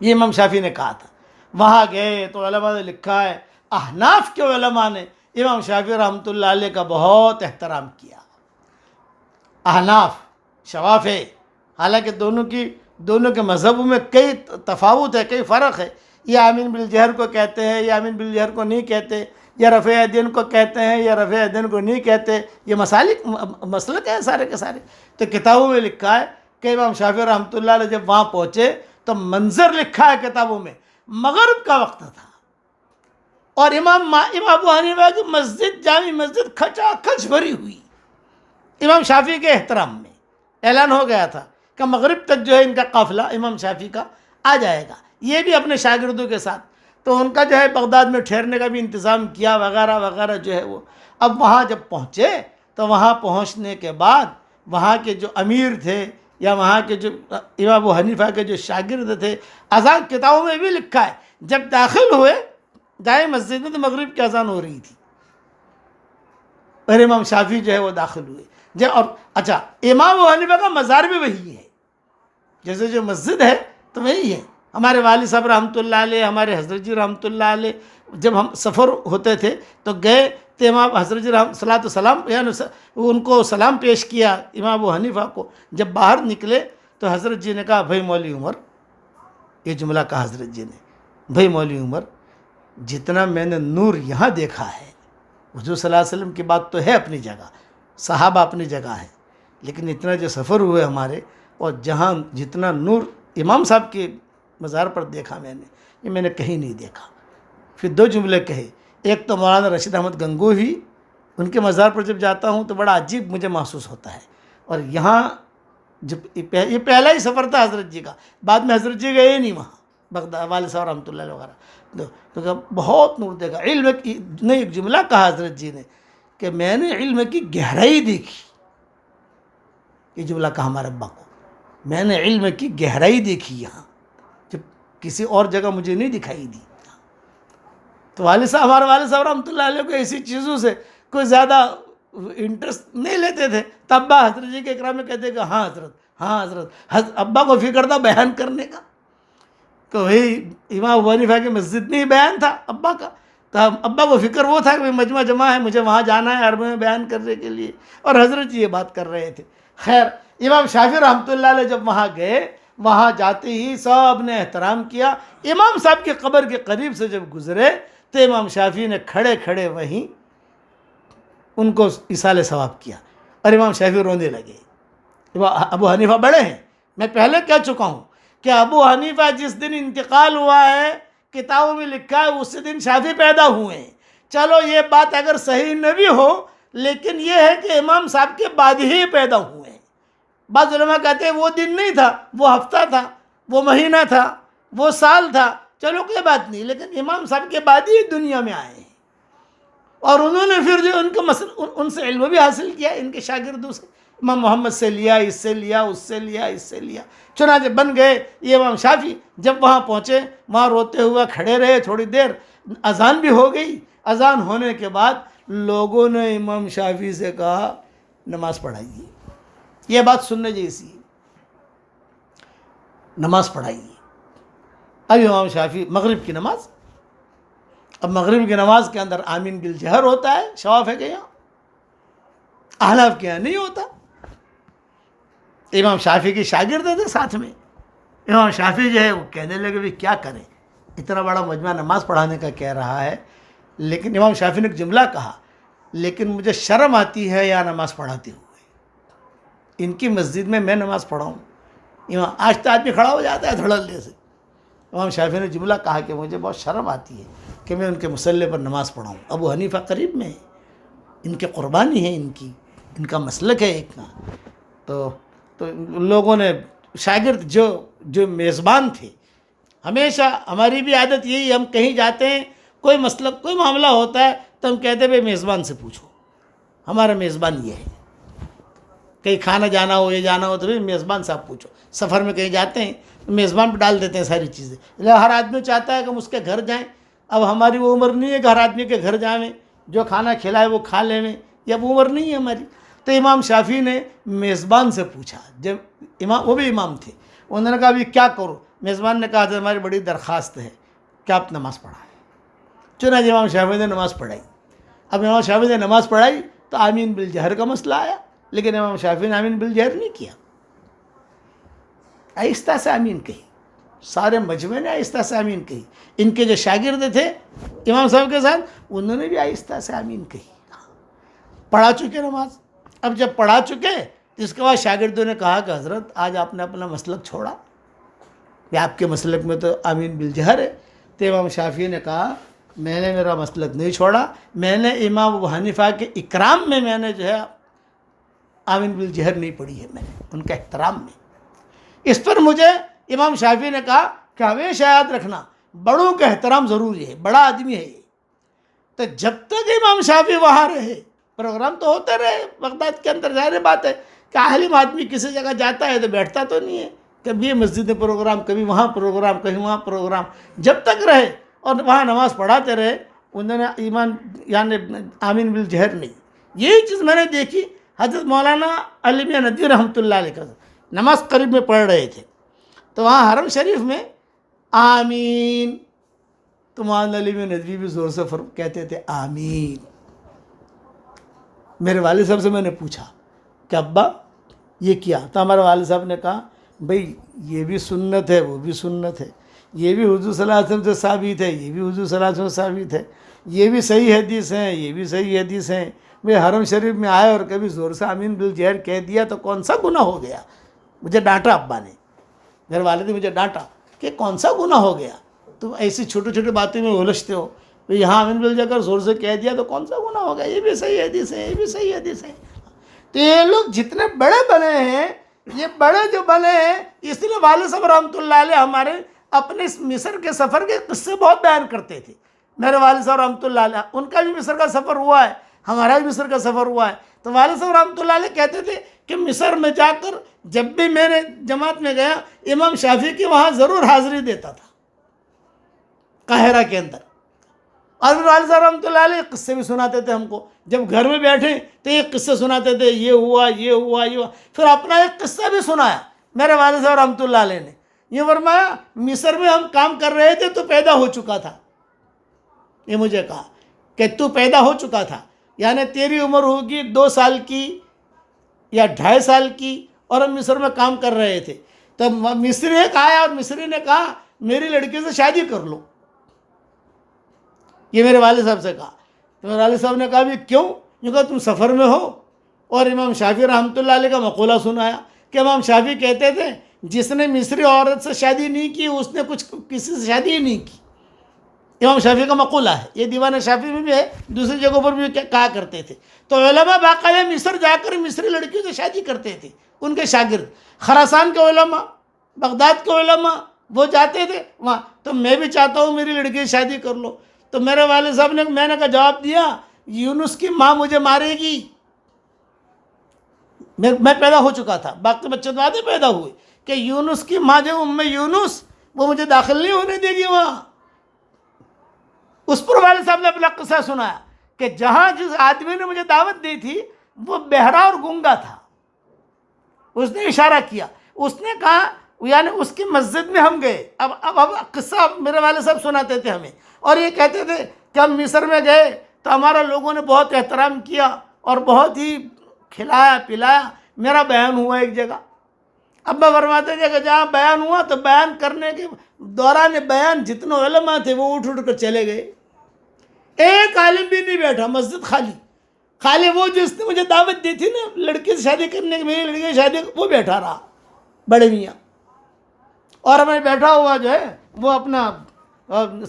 یہ امام شافعی نے کہا تھا۔ وہاں گئے تو علماء نے لکھا ہے احناف کے علماء نے امام شافعی رحمۃ اللہ علیہ کا بہت احترام کیا۔ احناف، شوافع، حالانکہ دونوں کے مذہبوں میں کئی تفاوت ہے، کئی فرق ہے، یہ آمین بالجہر کو کہتے ہیں، یہ آمین بالجہر کو نہیں کہتے، یا رفع یدین کو کہتے ہیں، یا رفع یدین کو نہیں کہتے، یہ مسلک ہیں سارے کے سارے۔ تو کتابوں میں لکھا ہے کہ امام شافعی رحمۃ اللہ علیہ جب وہاں پہنچے تو منظر لکھا ہے کتابوں میں، مغرب کا وقت تھا، اور امام ابو حنیفہ کی مسجد، جامع مسجد کھچا کھچ بھری ہوئی۔ امام شافعی کے احترام میں اعلان ہو گیا تھا کہ مغرب تک جو ہے ان کا قافلہ امام شافعی کا آ جائے گا، یہ بھی اپنے شاگردوں کے ساتھ۔ تو ان کا جو ہے بغداد میں ٹھہرنے کا بھی انتظام کیا وغیرہ وغیرہ جو ہے وہ۔ اب وہاں جب پہنچے تو وہاں پہنچنے کے بعد وہاں کے جو امیر تھے یا وہاں کے جو امام ابو حنیفہ کے جو شاگرد تھے، اذان کتابوں میں بھی لکھا ہے جب داخل ہوئے جائے مسجد میں تو مغرب کی اذان ہو رہی تھی، اور امام شافعی جو ہے وہ داخل ہوئے۔ اور اچھا امام ابو حنیفہ کا مزار بھی وہی ہے، جیسے جو مسجد ہے تو وہی ہے۔ ہمارے والد صاحب رحمۃ اللہ علیہ، ہمارے حضرت جی رحمۃ اللہ علیہ جب ہم سفر ہوتے تھے تو گئے تو امام حضرت جی صلاۃ السلام یعنی ان کو سلام پیش کیا امام ابو حنیفہ کو۔ جب باہر نکلے تو حضرت جی نے کہا بھائی مولوی عمر، یہ جملہ کہا حضرت جی نے، بھائی مولوی عمر، جتنا میں نے نور یہاں دیکھا ہے، حضور صلی اللہ علیہ وسلم کی بات تو ہے اپنی جگہ، صحابہ اپنی جگہ ہے، لیکن اتنا جو سفر ہوئے ہمارے، اور جہاں جتنا نور امام صاحب کے مزار پر دیکھا میں نے، یہ میں نے کہیں نہیں دیکھا۔ پھر دو جملے کہے، ایک تو مولانا رشید احمد گنگوہی، ان کے مزار پر جب جاتا ہوں تو بڑا عجیب مجھے محسوس ہوتا ہے، اور یہاں جب یہ پہلا ہی سفر تھا حضرت جی کا، بعد میں حضرت جی گئے نہیں وہاں بغداد، والد صاحب رحمۃ اللہ علیہ وغیرہ، تو کہا بہت نور دیکھا۔ علم کی نے ایک جملہ کہا حضرت جی نے کہ میں نے علم کی گہرائی دیکھی، یہ جملہ کہا ہمارے ابا کو، میں نے علم کی گہرائی دیکھی یہاں، جب کسی اور جگہ مجھے نہیں دکھائی دی۔ تو ہمارے والد صاحب رحمۃ اللہ علیہ کو ایسی چیزوں سے کوئی زیادہ انٹرسٹ نہیں لیتے تھے، تو ابا حضرت جی کے اکرام میں کہتے کہ ہاں حضرت، ہاں حضرت، ابا کو فکر تھا بیان کرنے کا، تو وہی امام ابو حنیفہ کی مسجد میں ہی بیان تھا ابا کا، تو ابا کو فکر وہ تھا کہ مجمع جمع ہے، مجھے وہاں جانا ہے عربی میں بیان کرنے کے لیے، اور حضرت جی یہ بات کر رہے تھے۔ خیر، امام شافعی رحمۃ اللہ علیہ جب وہاں گئے، وہاں جاتے ہی سب نے احترام کیا۔ امام صاحب کی قبر کے قریب سے جب گزرے تو امام شافعی نے کھڑے کھڑے وہیں ان کو ایصال ثواب کیا، اور امام شافعی رونے لگے ابو حنیفہ بڑے ہیں، میں پہلے کہہ چکا ہوں کہ ابو حنیفہ جس دن انتقال ہوا ہے کتابوں میں لکھا ہے اسی دن شافعی پیدا ہوئے ہیں۔ چلو یہ بات اگر صحیح نہ بھی ہو لیکن یہ ہے کہ امام صاحب کے بعد ہی پیدا ہوئے ہیں۔ بعض علماء کہتے ہیں وہ دن نہیں تھا، وہ ہفتہ تھا، وہ مہینہ تھا، وہ سال تھا، چلو کوئی بات نہیں، لیکن امام صاحب کے بعد ہی دنیا میں آئے ہیں۔ اور انہوں نے پھر جو ان کا ان سے علم بھی حاصل کیا، ان کے شاگردوں سے، امام محمد سے لیا، اس سے لیا، اس سے لیا، اس سے لیا، چنانچہ بن گئے یہ امام شافعی۔ جب وہاں پہنچے وہاں روتے ہوئے کھڑے رہے تھوڑی دیر، اذان بھی ہو گئی۔ اذان ہونے کے بعد لوگوں نے امام شافعی سے کہا نماز پڑھائیے، یہ بات سننے جیسی ہے، نماز پڑھائیے۔ اب امام شافعی مغرب کی نماز، اب مغرب کی نماز کے اندر آمین بالجہر ہوتا ہے، شواف ہے کہ یہاں احناف کے یہاں نہیں ہوتا۔ امام شافعی کی شاگرد تھے ساتھ میں، امام شافعی جو ہے وہ کہنے لگے بھی کیا کریں، اتنا بڑا مجمع نماز پڑھانے کا کہہ رہا ہے، لیکن امام شافعی نے ایک جملہ کہا، لیکن مجھے شرم آتی ہے یا نماز پڑھاتے ہوئے، ان کی مسجد میں نماز پڑھاؤں۔ امام آج تو آدمی کھڑا ہو جاتا ہے دھڑلے سے، امام شافعی نے جملہ کہا کہ مجھے بہت شرم آتی ہے کہ میں ان کے مصلی پر نماز پڑھاؤں۔ ابو حنیفہ قریب میں ہے، ان کے قربانی ہے، ان کا مسلک ہے ایک کا۔ تو لوگوں نے شاگرد جو میزبان تھے، ہمیشہ ہماری بھی عادت یہی، ہم کہیں جاتے ہیں کوئی مسلک کوئی معاملہ ہوتا ہے تو ہم کہتے ہیں بھائی میزبان سے پوچھو، ہمارا میزبان یہ ہے۔ کہیں کھانا جانا ہو یہ جانا ہو تو بھی میزبان سے آپ پوچھو۔ سفر میں کہیں جاتے ہیں تو میزبان پہ ڈال دیتے ہیں ساری چیزیں، ہر آدمی چاہتا ہے کہ ہم اس کے گھر جائیں۔ اب ہماری وہ عمر نہیں ہے کہ ہر آدمی کے گھر جائیں، جو کھانا کھلائے وہ کھا لیں، یہ اب عمر نہیں ہے ہماری۔ تو امام شافعی نے میزبان سے پوچھا، جب وہ بھی امام تھے، انہوں نے کہا ابھی کیا کرو؟ میزبان نے کہا کہ ہماری بڑی درخواست ہے کہ آپ نماز پڑھائیں۔ چنانچہ امام شافعی نے نماز پڑھائی۔ اب امام شافعی نے نماز پڑھائی تو آمین بالجہر کا مسئلہ آیا، لیکن امام شافعی نے آمین بالجہر نہیں کیا، آہستہ سے آمین کہی، سارے مجمع نے آہستہ سے آمین کہی۔ ان کے جو شاگرد تھے امام صاحب کے ساتھ، انہوں نے بھی آہستہ سے آمین کہی، پڑھا چکے نماز۔ اب جب پڑھا چکے تو اس کے بعد شاگردوں نے کہا کہ حضرت آج آپ نے اپنا مسلک چھوڑا، کہ آپ کے مسلک میں تو آمین بالجہر ہے۔ تو امام شافعی نے کہا میں نے میرا مسلک نہیں چھوڑا، میں نے امام ابو حنیفہ کے اکرام میں نے جو ہے آمین بالجہر نہیں پڑھی ہے، میں نے ان کا احترام میں۔ اس پر مجھے امام شافعی نے کہا کہ ہمیشہ یاد رکھنا بڑوں کا احترام ضروری ہے، بڑا آدمی ہے یہ۔ تو جب تک امام شافعی وہاں رہے، پروگرام تو ہوتے رہے بغداد کے اندر، ظاہر بات ہے کہ عالم آدمی کسی جگہ جاتا ہے تو بیٹھتا تو نہیں ہے، کبھی مسجد میں پروگرام، کبھی وہاں پروگرام، کہیں وہاں پروگرام، جب تک رہے اور وہاں نماز پڑھاتے رہے، انہوں نے ایمان یعنی آمین بالجہر نہیں۔ یہی چیز میں نے دیکھی حضرت مولانا علی میاں ندوی رحمۃ اللہ علیہ کا، نماز قریب میں پڑھ رہے تھے تو وہاں حرم شریف میں آمین، تو مولانا علی میاں ندوی بھی زور سے کہتے تھے آمین۔ میرے والد صاحب سے میں نے پوچھا کہ ابا یہ کیا؟ تو ہمارے والد صاحب نے کہا بھئی یہ بھی سنت ہے، وہ بھی سنت ہے، یہ بھی حضور صلی اللہ علیہ وسلم سے ثابت ہے، یہ بھی حضور صلی اللہ علیہ وسلم سے ثابت ہے، یہ بھی صحیح حدیث ہیں، یہ بھی صحیح حدیث ہیں۔ میں حرم شریف میں آئے اور کبھی زور سے آمین بالجہر کہہ دیا تو کون سا گناہ ہو گیا؟ مجھے ڈانٹا ابا نے، میرے والد نے مجھے ڈانٹا کہ کون سا گناہ ہو گیا، تم ایسی چھوٹی چھوٹی باتیں میں الجھتے ہو، یہاں آمین بالجہر زور سے کہہ دیا تو کون سا گناہ ہو گیا؟ یہ بھی صحیح حدیث ہے، یہ بھی صحیح حدیث ہے۔ تو یہ لوگ جتنے بڑے بنے ہیں، یہ بڑے جو بنے ہیں، اس لیے والد صاحب رحمۃ اللہ علیہ ہمارے اپنے مصر کے سفر کے قصے بہت بیان کرتے تھے۔ میرے والد صاحب رحمۃ اللہ علیہ، ان کا بھی مصر کا سفر ہوا ہے، ہمارا بھی مصر کا سفر ہوا ہے۔ تو والد صاحب رحمۃ اللہ علیہ کہتے تھے کہ مصر میں جا کر جب بھی میں نے جماعت میں گیا، امام شافعی کی وہاں ضرور حاضری دیتا تھا قاہرہ کے اندر۔ اور پھر والد صاحب رحمۃ اللہ علیہ قصے بھی سناتے تھے ہم کو، جب گھر میں بیٹھے تو یہ قصے سناتے تھے، یہ ہوا یہ ہوا یہ ہوا۔ پھر اپنا ایک قصہ بھی سنایا میرے والد صاحب رحمۃ اللہ علیہ نے، یہ فرمایا مصر میں ہم کام کر رہے تھے تو پیدا ہو چکا تھا۔ یہ مجھے کہا کہ تو پیدا ہو چکا تھا، یعنی تیری عمر ہوگی 2 سال کی یا 2.5 سال کی، اور ہم مصر میں کام کر رہے تھے۔ تو مصری ایک آیا اور مصری نے کہا میری لڑکی سے شادی کر لو، یہ میرے والد صاحب سے کہا۔ تو میرے والد صاحب نے کہا بھی کیوں؟ یہ کہا تم سفر میں ہو، اور امام شافعی رحمۃ اللہ علیہ کا مقولہ سنایا کہ امام شافعی کہتے تھے جس نے مصری عورت سے شادی نہیں کی اس نے کسی سے شادی ہی نہیں کی۔ امام شافعی کا مقولہ ہے، یہ دیوان شافعی میں بھی ہے، دوسری جگہوں پر بھی کہا کرتے تھے۔ تو علماء باقاعدہ مصر جا کر مصری لڑکیوں سے شادی کرتے تھے، ان کے شاگرد، خراسان کے علماء، بغداد کے علماء، وہ جاتے تھے وہاں۔ تو میں بھی چاہتا ہوں میری لڑکی سے شادی کر لو۔ تو میرے والد صاحب نے، میں نے کہا جواب دیا، یونس کی ماں مجھے مارے گی۔ میں پیدا ہو چکا تھا، باقی بچے تو آدھے پیدا ہوئے، کہ یونس کی ماں جو ام یونس، وہ مجھے داخل نہیں ہونے دے گی وہاں۔ اس پر والد صاحب نے اپنا قصہ سنایا کہ جہاں جس آدمی نے مجھے دعوت دی تھی وہ بہرا اور گونگا تھا۔ اس نے اشارہ کیا، اس نے کہا، یعنی اس کی مسجد میں ہم گئے۔ اب قصہ میرے والد صاحب سناتے تھے ہمیں، اور یہ کہتے تھے کہ ہم مصر میں گئے تو ہمارا لوگوں نے بہت احترام کیا اور بہت ہی کھلایا پلایا۔ میرا بیان ہوا ایک جگہ، ابا فرماتے تھے کہ جہاں بیان ہوا تو بیان کرنے کے دوران بیان جتنے علماء تھے وہ اٹھ کر چلے گئے، ایک عالم بھی نہیں بیٹھا، مسجد خالی وہ جس نے مجھے دعوت دی تھی نا لڑکی سے شادی کرنے کی، میری لڑکی سے شادی، وہ بیٹھا رہا، بڑے میاں۔ اور میں بیٹھا ہوا جو ہے وہ اپنا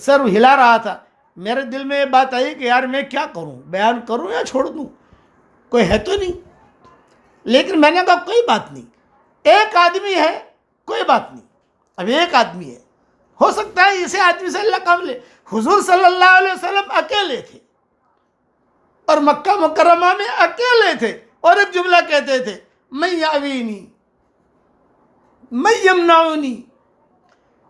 سر ہلا رہا تھا۔ میرے دل میں یہ بات آئی کہ یار میں کیا کروں، بیان کروں یا چھوڑ دوں، کوئی ہے تو نہیں۔ لیکن میں نے کہا کوئی بات نہیں، ایک آدمی ہے، کوئی بات نہیں، اب ایک آدمی ہے، ہو سکتا ہے اسے آدمی سے اللہ کام لے۔ حضور صلی اللہ علیہ وسلم اکیلے تھے اور مکہ مکرمہ میں اکیلے تھے، اور ایک جملہ کہتے تھے، من یعوینی، من یمنعنی،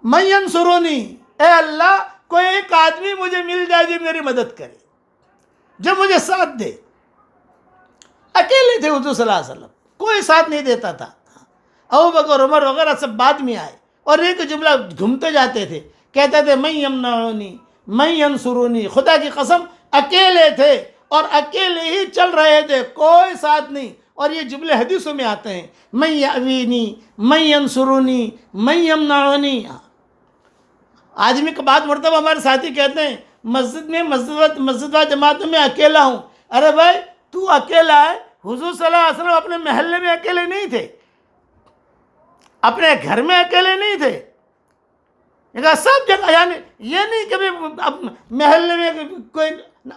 من ینصرنی، اے اللہ کوئی ایک آدمی مجھے مل جائے جو میری مدد کرے، جو مجھے ساتھ دے۔ اکیلے تھے حضور صلی اللہ علیہ وسلم، کوئی ساتھ نہیں دیتا تھا۔ ابو بکر عمر وغیرہ سب بعد میں آئے، اور ایک جملہ گھومتے جاتے تھے، کہتے تھے من یمنعنی، من ینصرنی۔ خدا کی قسم اکیلے تھے اور اکیلے ہی چل رہے تھے، کوئی ساتھ نہیں۔ اور یہ جملے حدیثوں میں آتے ہیں، من یعوینی، من ینصرنی، من یمنعنی۔ آدمی کا بعض مرتبہ ہمارے ساتھی کہتے ہیں مسجد و جماعت میں اکیلا ہوں۔ ارے بھائی تو اکیلا ہے، حضور صلی اللہ علیہ وسلم اپنے محلے میں اکیلے نہیں تھے، اپنے گھر میں اکیلے نہیں تھے، سب جگہ، یعنی یہ نہیں کہ محلے میں کوئی،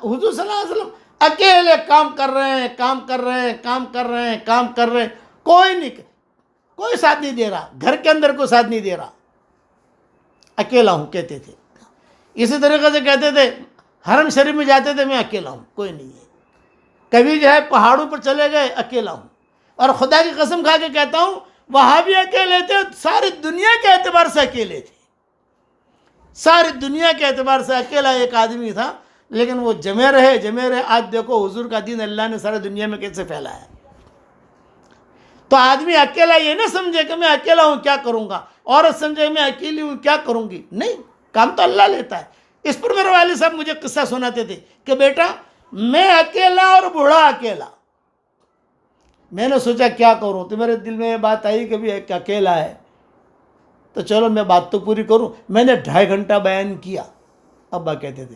حضور صلی اللہ علیہ وسلم اکیلے کام کر رہے ہیں، کوئی نہیں، کوئی ساتھ نہیں دے رہا، گھر کے اندر کوئی ساتھ نہیں دے رہا، اکیلا ہوں کہتے تھے۔ اسی طریقے سے کہتے تھے حرم شریف میں جاتے تھے، میں اکیلا ہوں، کوئی نہیں ہے۔ کبھی جو ہے پہاڑوں پر چلے گئے، اکیلا ہوں۔ اور خدا کی قسم کھا کے کہتا ہوں وہاں بھی اکیلے تھے، ساری دنیا کے اعتبار سے اکیلے تھے، ساری دنیا کے اعتبار سے اکیلا ایک آدمی تھا، لیکن وہ جمے رہے۔ آج دیکھو حضور کا دین اللہ نے سارے دنیا میں کیسے پھیلایا۔ تو آدمی اکیلا یہ نہ سمجھے کہ میں اکیلا ہوں کیا کروں گا، عورت سمجھے میں اکیلی ہوں کیا کروں گی، نہیں، کام تو اللہ لیتا ہے۔ اس پر میرے والد صاحب مجھے قصہ سناتے تھے کہ بیٹا میں اکیلا اور بوڑھا اکیلا۔ میں نے سوچا کیا کروں، تو میرے دل میں یہ بات آئی کہ بھی ایک اکیلا ہے تو چلو میں بات تو پوری کروں۔ میں نے 2.5 گھنٹہ بیان کیا، ابا کہتے تھے،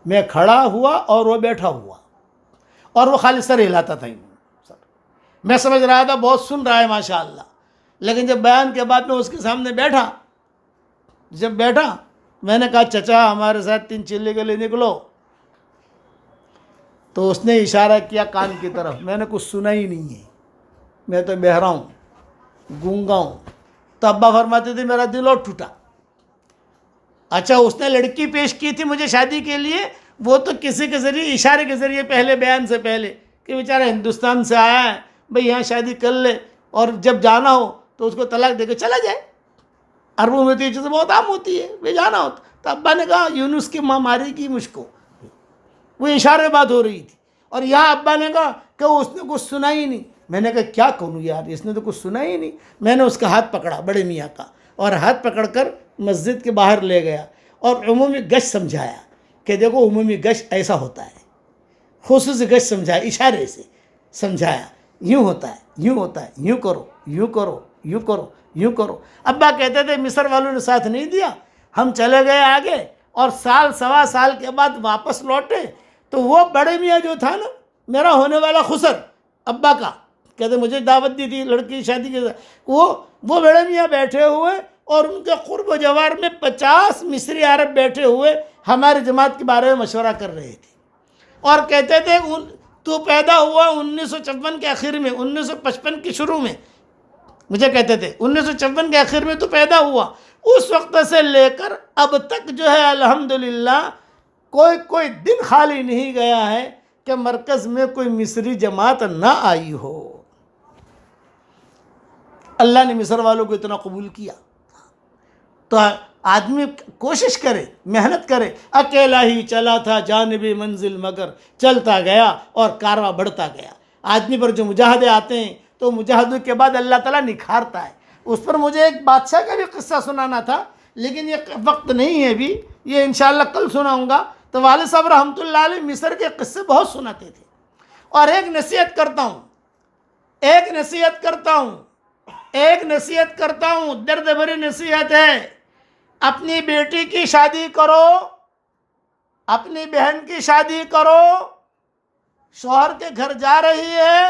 میں کھڑا ہوا اور وہ بیٹھا ہوا، اور وہ خالی سر ہلاتا تھا۔ میں سمجھ رہا تھا بہت سن رہا ہے ماشاءاللہ، لیکن جب بیان کے بعد میں اس کے سامنے بیٹھا، میں نے کہا چچا ہمارے ساتھ 3 چلے کے لیے نکلو۔ تو اس نے اشارہ کیا کان کی طرف، میں نے کچھ سنا ہی نہیں ہے، میں تو بہرا ہوں، گونگا ہوں۔ تو ابا فرماتے تھے میرا دل اور ٹوٹا۔ اچھا اس نے لڑکی پیش کی تھی مجھے شادی کے لیے، وہ تو کسی کے ذریعے، اشارے کے ذریعے، پہلے بیان سے پہلے، کہ بیچارہ ہندوستان سے آیا ہے بھئی یہاں شادی کر لے، اور جب جانا ہو تو اس کو طلاق دے کے چلا جائے۔ عربوں میں تو یہ چیزیں بہت عام ہوتی ہے، بھئی جانا ہوتا۔ تو ابا نے کہا یونس کی ماں مارے گی مجھ کو، وہ اشارے بات ہو رہی تھی، اور یہاں ابا نے کہا کہ اس نے کچھ سنا ہی نہیں۔ میں نے کہا کیا کروں یار، اس نے تو کچھ سنا ہی نہیں۔ میں نے اس کا ہاتھ پکڑا، بڑے میاں کا، اور ہاتھ پکڑ کر مسجد کے باہر لے گیا اور عمومی گشت سمجھایا کہ دیکھو عمومی گشت ایسا ہوتا ہے، خصوصی گشت سمجھایا، اشارے سے سمجھایا، یوں ہوتا ہے، یوں ہوتا ہے، یوں کرو، یوں کرو، یوں کرو، یوں کرو۔ ابا کہتے تھے مصر والوں نے ساتھ نہیں دیا، ہم چلے گئے آگے، اور سال سوا سال کے بعد واپس لوٹے تو وہ بڑے میاں جو تھا نا، میرا ہونے والا خسر ابا کا، کہتے مجھے دعوت دی تھی لڑکی کی شادی کے، وہ بڑے میاں بیٹھے ہوئے اور ان کے قرب و جوار میں 50 مصری عرب بیٹھے ہوئے ہماری جماعت کے بارے میں مشورہ کر رہے تھے، اور کہتے تھے تو پیدا ہوا 1956 کے آخر میں، 1955 کے شروع میں، مجھے کہتے تھے 1956 کے آخر میں تو پیدا ہوا، اس وقت سے لے کر اب تک جو ہے الحمدللہ کوئی دن خالی نہیں گیا ہے کہ مرکز میں کوئی مصری جماعت نہ آئی ہو۔ اللہ نے مصر والوں کو اتنا قبول کیا، تو آدمی کوشش کرے، محنت کرے۔ اکیلا ہی چلا تھا جانب منزل مگر چلتا گیا اور کارواں بڑھتا گیا۔ آدمی پر جو مجاہدے آتے ہیں تو مجاہدوں کے بعد اللہ تعالیٰ نکھارتا ہے۔ اس پر مجھے ایک بادشاہ کا بھی قصہ سنانا تھا، لیکن یہ وقت نہیں ہے ابھی، یہ انشاءاللہ کل سناؤں گا۔ تو والد صاحب رحمۃ اللہ علیہ مصر کے قصے بہت سناتے تھے۔ اور ایک نصیحت کرتا ہوں، درد بھری نصیحت ہے، اپنی بیٹی کی شادی کرو، اپنی بہن کی شادی کرو، شوہر کے گھر جا رہی ہے،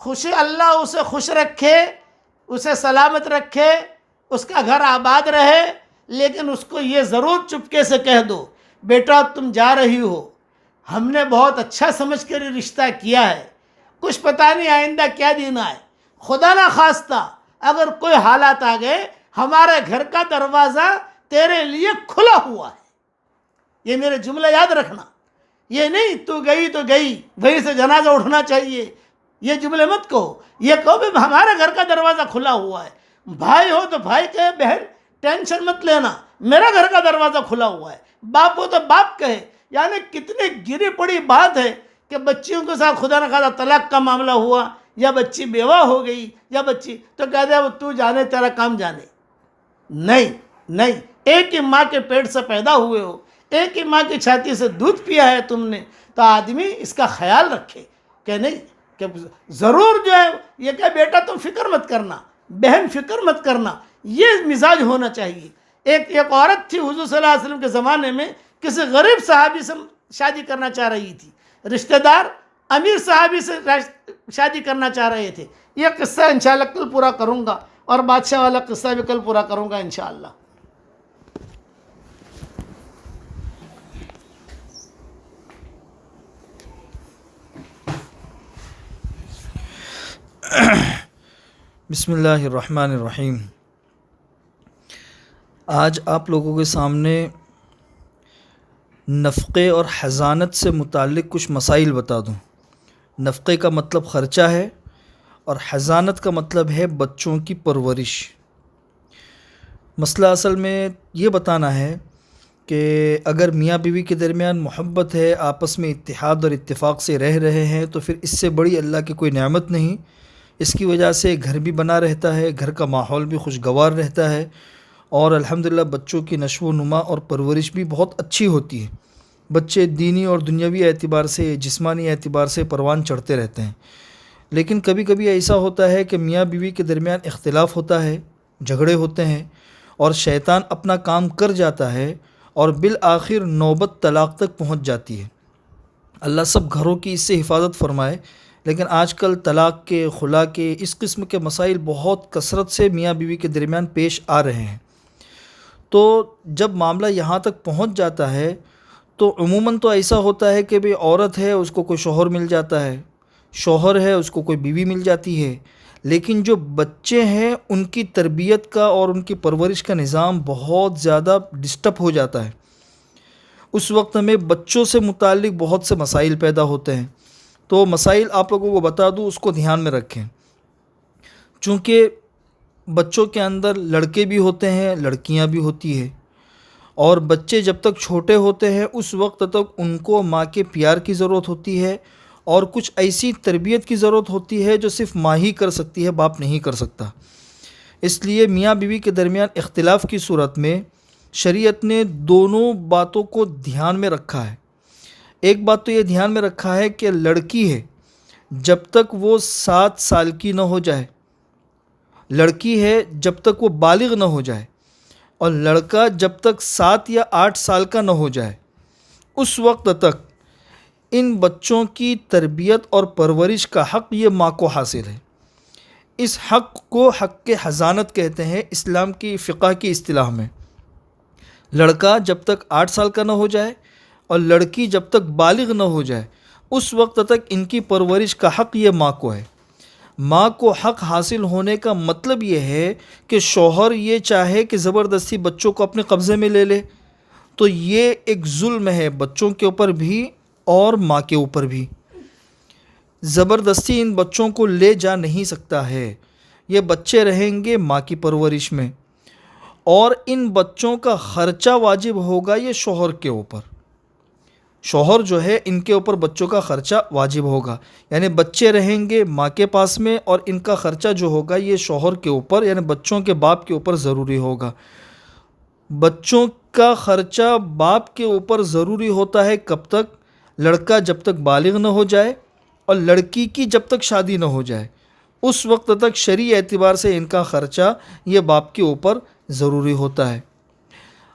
خوشی اللہ اسے خوش رکھے، اسے سلامت رکھے، اس کا گھر آباد رہے، لیکن اس کو یہ ضرور چپکے سے کہہ دو بیٹا تم جا رہی ہو، ہم نے بہت اچھا سمجھ کر یہ رشتہ کیا ہے، کچھ پتہ نہیں آئندہ کیا دینا ہے، خدا نہ خواستہ اگر کوئی حالات آ گئے ہمارے گھر کا دروازہ تیرے لیے کھلا ہوا ہے۔ یہ میرے جملہ یاد رکھنا، یہ نہیں تو گئی تو گئی وہیں سے جنازہ اٹھنا چاہیے، یہ جملے مت کہو، یہ کہو کہ ہمارے گھر کا دروازہ کھلا ہوا ہے۔ بھائی ہو تو بھائی کہے بہن ٹینشن مت لینا میرا گھر کا دروازہ کھلا ہوا ہے، باپ ہو تو باپ کہے۔ یعنی کتنی گری پڑی بات ہے کہ بچیوں کے ساتھ خدا نہ خواستہ طلاق کا معاملہ ہوا، یا بچی بیوہ ہو گئی، یا بچی تو کہتے ہیں وہ تو جانے تیرا کام جانے۔ نہیں، ایک ہی ماں کے پیٹ سے پیدا ہوئے ہو، ایک ہی ماں کی چھاتی سے دودھ پیا ہے تم نے، تو آدمی اس کا خیال رکھے کہ نہیں، کہ ضرور جو ہے یہ کہ بیٹا تم فکر مت کرنا، بہن فکر مت کرنا، یہ مزاج ہونا چاہیے۔ ایک عورت تھی حضور صلی اللہ علیہ وسلم کے زمانے میں، کسی غریب صحابی سے شادی کرنا چاہ رہی تھی، رشتہ دار امیر صحابی سے شادی کرنا چاہ رہے تھے۔ یہ قصہ انشاءاللہ کل پورا کروں گا، اور بادشاہ والا قصہ بھی کل پورا کروں گا انشاءاللہ۔ بسم اللہ الرحمن الرحیم۔ آج آپ لوگوں کے سامنے نفقے اور حضانت سے متعلق کچھ مسائل بتا دوں۔ نفقے کا مطلب خرچہ ہے، اور حضانت کا مطلب ہے بچوں کی پرورش۔ مسئلہ اصل میں یہ بتانا ہے کہ اگر میاں بیوی کے درمیان محبت ہے، آپس میں اتحاد اور اتفاق سے رہ رہے ہیں، تو پھر اس سے بڑی اللہ کی کوئی نعمت نہیں۔ اس کی وجہ سے گھر بھی بنا رہتا ہے، گھر کا ماحول بھی خوشگوار رہتا ہے، اور الحمدللہ بچوں کی نشو و نما اور پرورش بھی بہت اچھی ہوتی ہے۔ بچے دینی اور دنیاوی اعتبار سے، جسمانی اعتبار سے پروان چڑھتے رہتے ہیں۔ لیکن کبھی کبھی ایسا ہوتا ہے کہ میاں بیوی کے درمیان اختلاف ہوتا ہے، جھگڑے ہوتے ہیں، اور شیطان اپنا کام کر جاتا ہے، اور بالآخر نوبت طلاق تک پہنچ جاتی ہے۔ اللہ سب گھروں کی اس سے حفاظت فرمائے۔ لیکن آج کل طلاق کے، خلا کے، اس قسم کے مسائل بہت کثرت سے میاں بیوی کے درمیان پیش آ رہے ہیں۔ تو جب معاملہ یہاں تک پہنچ جاتا ہے تو عموماً تو ایسا ہوتا ہے کہ عورت ہے اس کو کوئی شوہر مل جاتا ہے، شوہر ہے اس کو کوئی بیوی مل جاتی ہے، لیکن جو بچے ہیں ان کی تربیت کا اور ان کی پرورش کا نظام بہت زیادہ ڈسٹرب ہو جاتا ہے۔ اس وقت ہمیں بچوں سے متعلق بہت سے مسائل پیدا ہوتے ہیں۔ تو مسائل آپ لوگوں کو بتا دوں، اس کو دھیان میں رکھیں۔ چونکہ بچوں کے اندر لڑکے بھی ہوتے ہیں، لڑکیاں بھی ہوتی ہیں، اور بچے جب تک چھوٹے ہوتے ہیں اس وقت تک ان کو ماں کے پیار کی ضرورت ہوتی ہے، اور کچھ ایسی تربیت کی ضرورت ہوتی ہے جو صرف ماں ہی کر سکتی ہے، باپ نہیں کر سکتا۔ اس لیے میاں بیوی کے درمیان اختلاف کی صورت میں شریعت نے دونوں باتوں کو دھیان میں رکھا ہے۔ ایک بات تو یہ دھیان میں رکھا ہے کہ لڑکی ہے جب تک وہ 7 سال کی نہ ہو جائے، لڑکی ہے جب تک وہ بالغ نہ ہو جائے، اور لڑکا جب تک 7 یا 8 سال کا نہ ہو جائے، اس وقت تک ان بچوں کی تربیت اور پرورش کا حق یہ ماں کو حاصل ہے۔ اس حق کو حق کے حضانت کہتے ہیں اسلام کی فقہ کی اصطلاح میں۔ لڑکا جب تک 8 سال کا نہ ہو جائے اور لڑکی جب تک بالغ نہ ہو جائے اس وقت تک ان کی پرورش کا حق یہ ماں کو ہے۔ ماں کو حق حاصل ہونے کا مطلب یہ ہے کہ شوہر یہ چاہے کہ زبردستی بچوں کو اپنے قبضے میں لے لے تو یہ ایک ظلم ہے بچوں کے اوپر بھی اور ماں کے اوپر بھی۔ زبردستی ان بچوں کو لے جا نہیں سکتا ہے، یہ بچے رہیں گے ماں کی پرورش میں، اور ان بچوں کا خرچہ واجب ہوگا یہ شوہر کے اوپر۔ شوہر جو ہے ان کے اوپر بچوں کا خرچہ واجب ہوگا، یعنی بچے رہیں گے ماں کے پاس میں اور ان کا خرچہ جو ہوگا یہ شوہر کے اوپر یعنی بچوں کے باپ کے اوپر ضروری ہوگا۔ بچوں کا خرچہ باپ کے اوپر ضروری ہوتا ہے کب تک؟ لڑکا جب تک بالغ نہ ہو جائے اور لڑکی کی جب تک شادی نہ ہو جائے اس وقت تک شرعی اعتبار سے ان کا خرچہ یہ باپ کے اوپر ضروری ہوتا ہے۔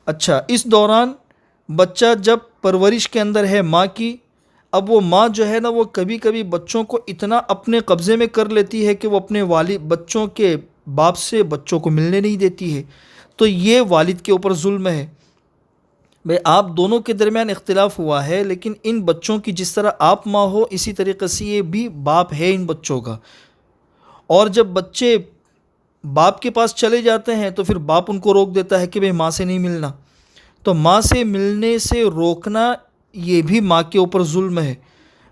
اچھا، اس دوران بچہ جب پرورش کے اندر ہے ماں کی، اب وہ ماں جو ہے نا وہ کبھی کبھی بچوں کو اتنا اپنے قبضے میں کر لیتی ہے کہ وہ اپنے والد بچوں کے باپ سے بچوں کو ملنے نہیں دیتی ہے، تو یہ والد کے اوپر ظلم ہے۔ بھئی آپ دونوں کے درمیان اختلاف ہوا ہے لیکن ان بچوں کی جس طرح آپ ماں ہو اسی طریقے سے یہ بھی باپ ہے ان بچوں کا، اور جب بچے باپ کے پاس چلے جاتے ہیں تو پھر باپ ان کو روک دیتا ہے کہ بھئی ماں سے نہیں ملنا، تو ماں سے ملنے سے روکنا یہ بھی ماں کے اوپر ظلم ہے۔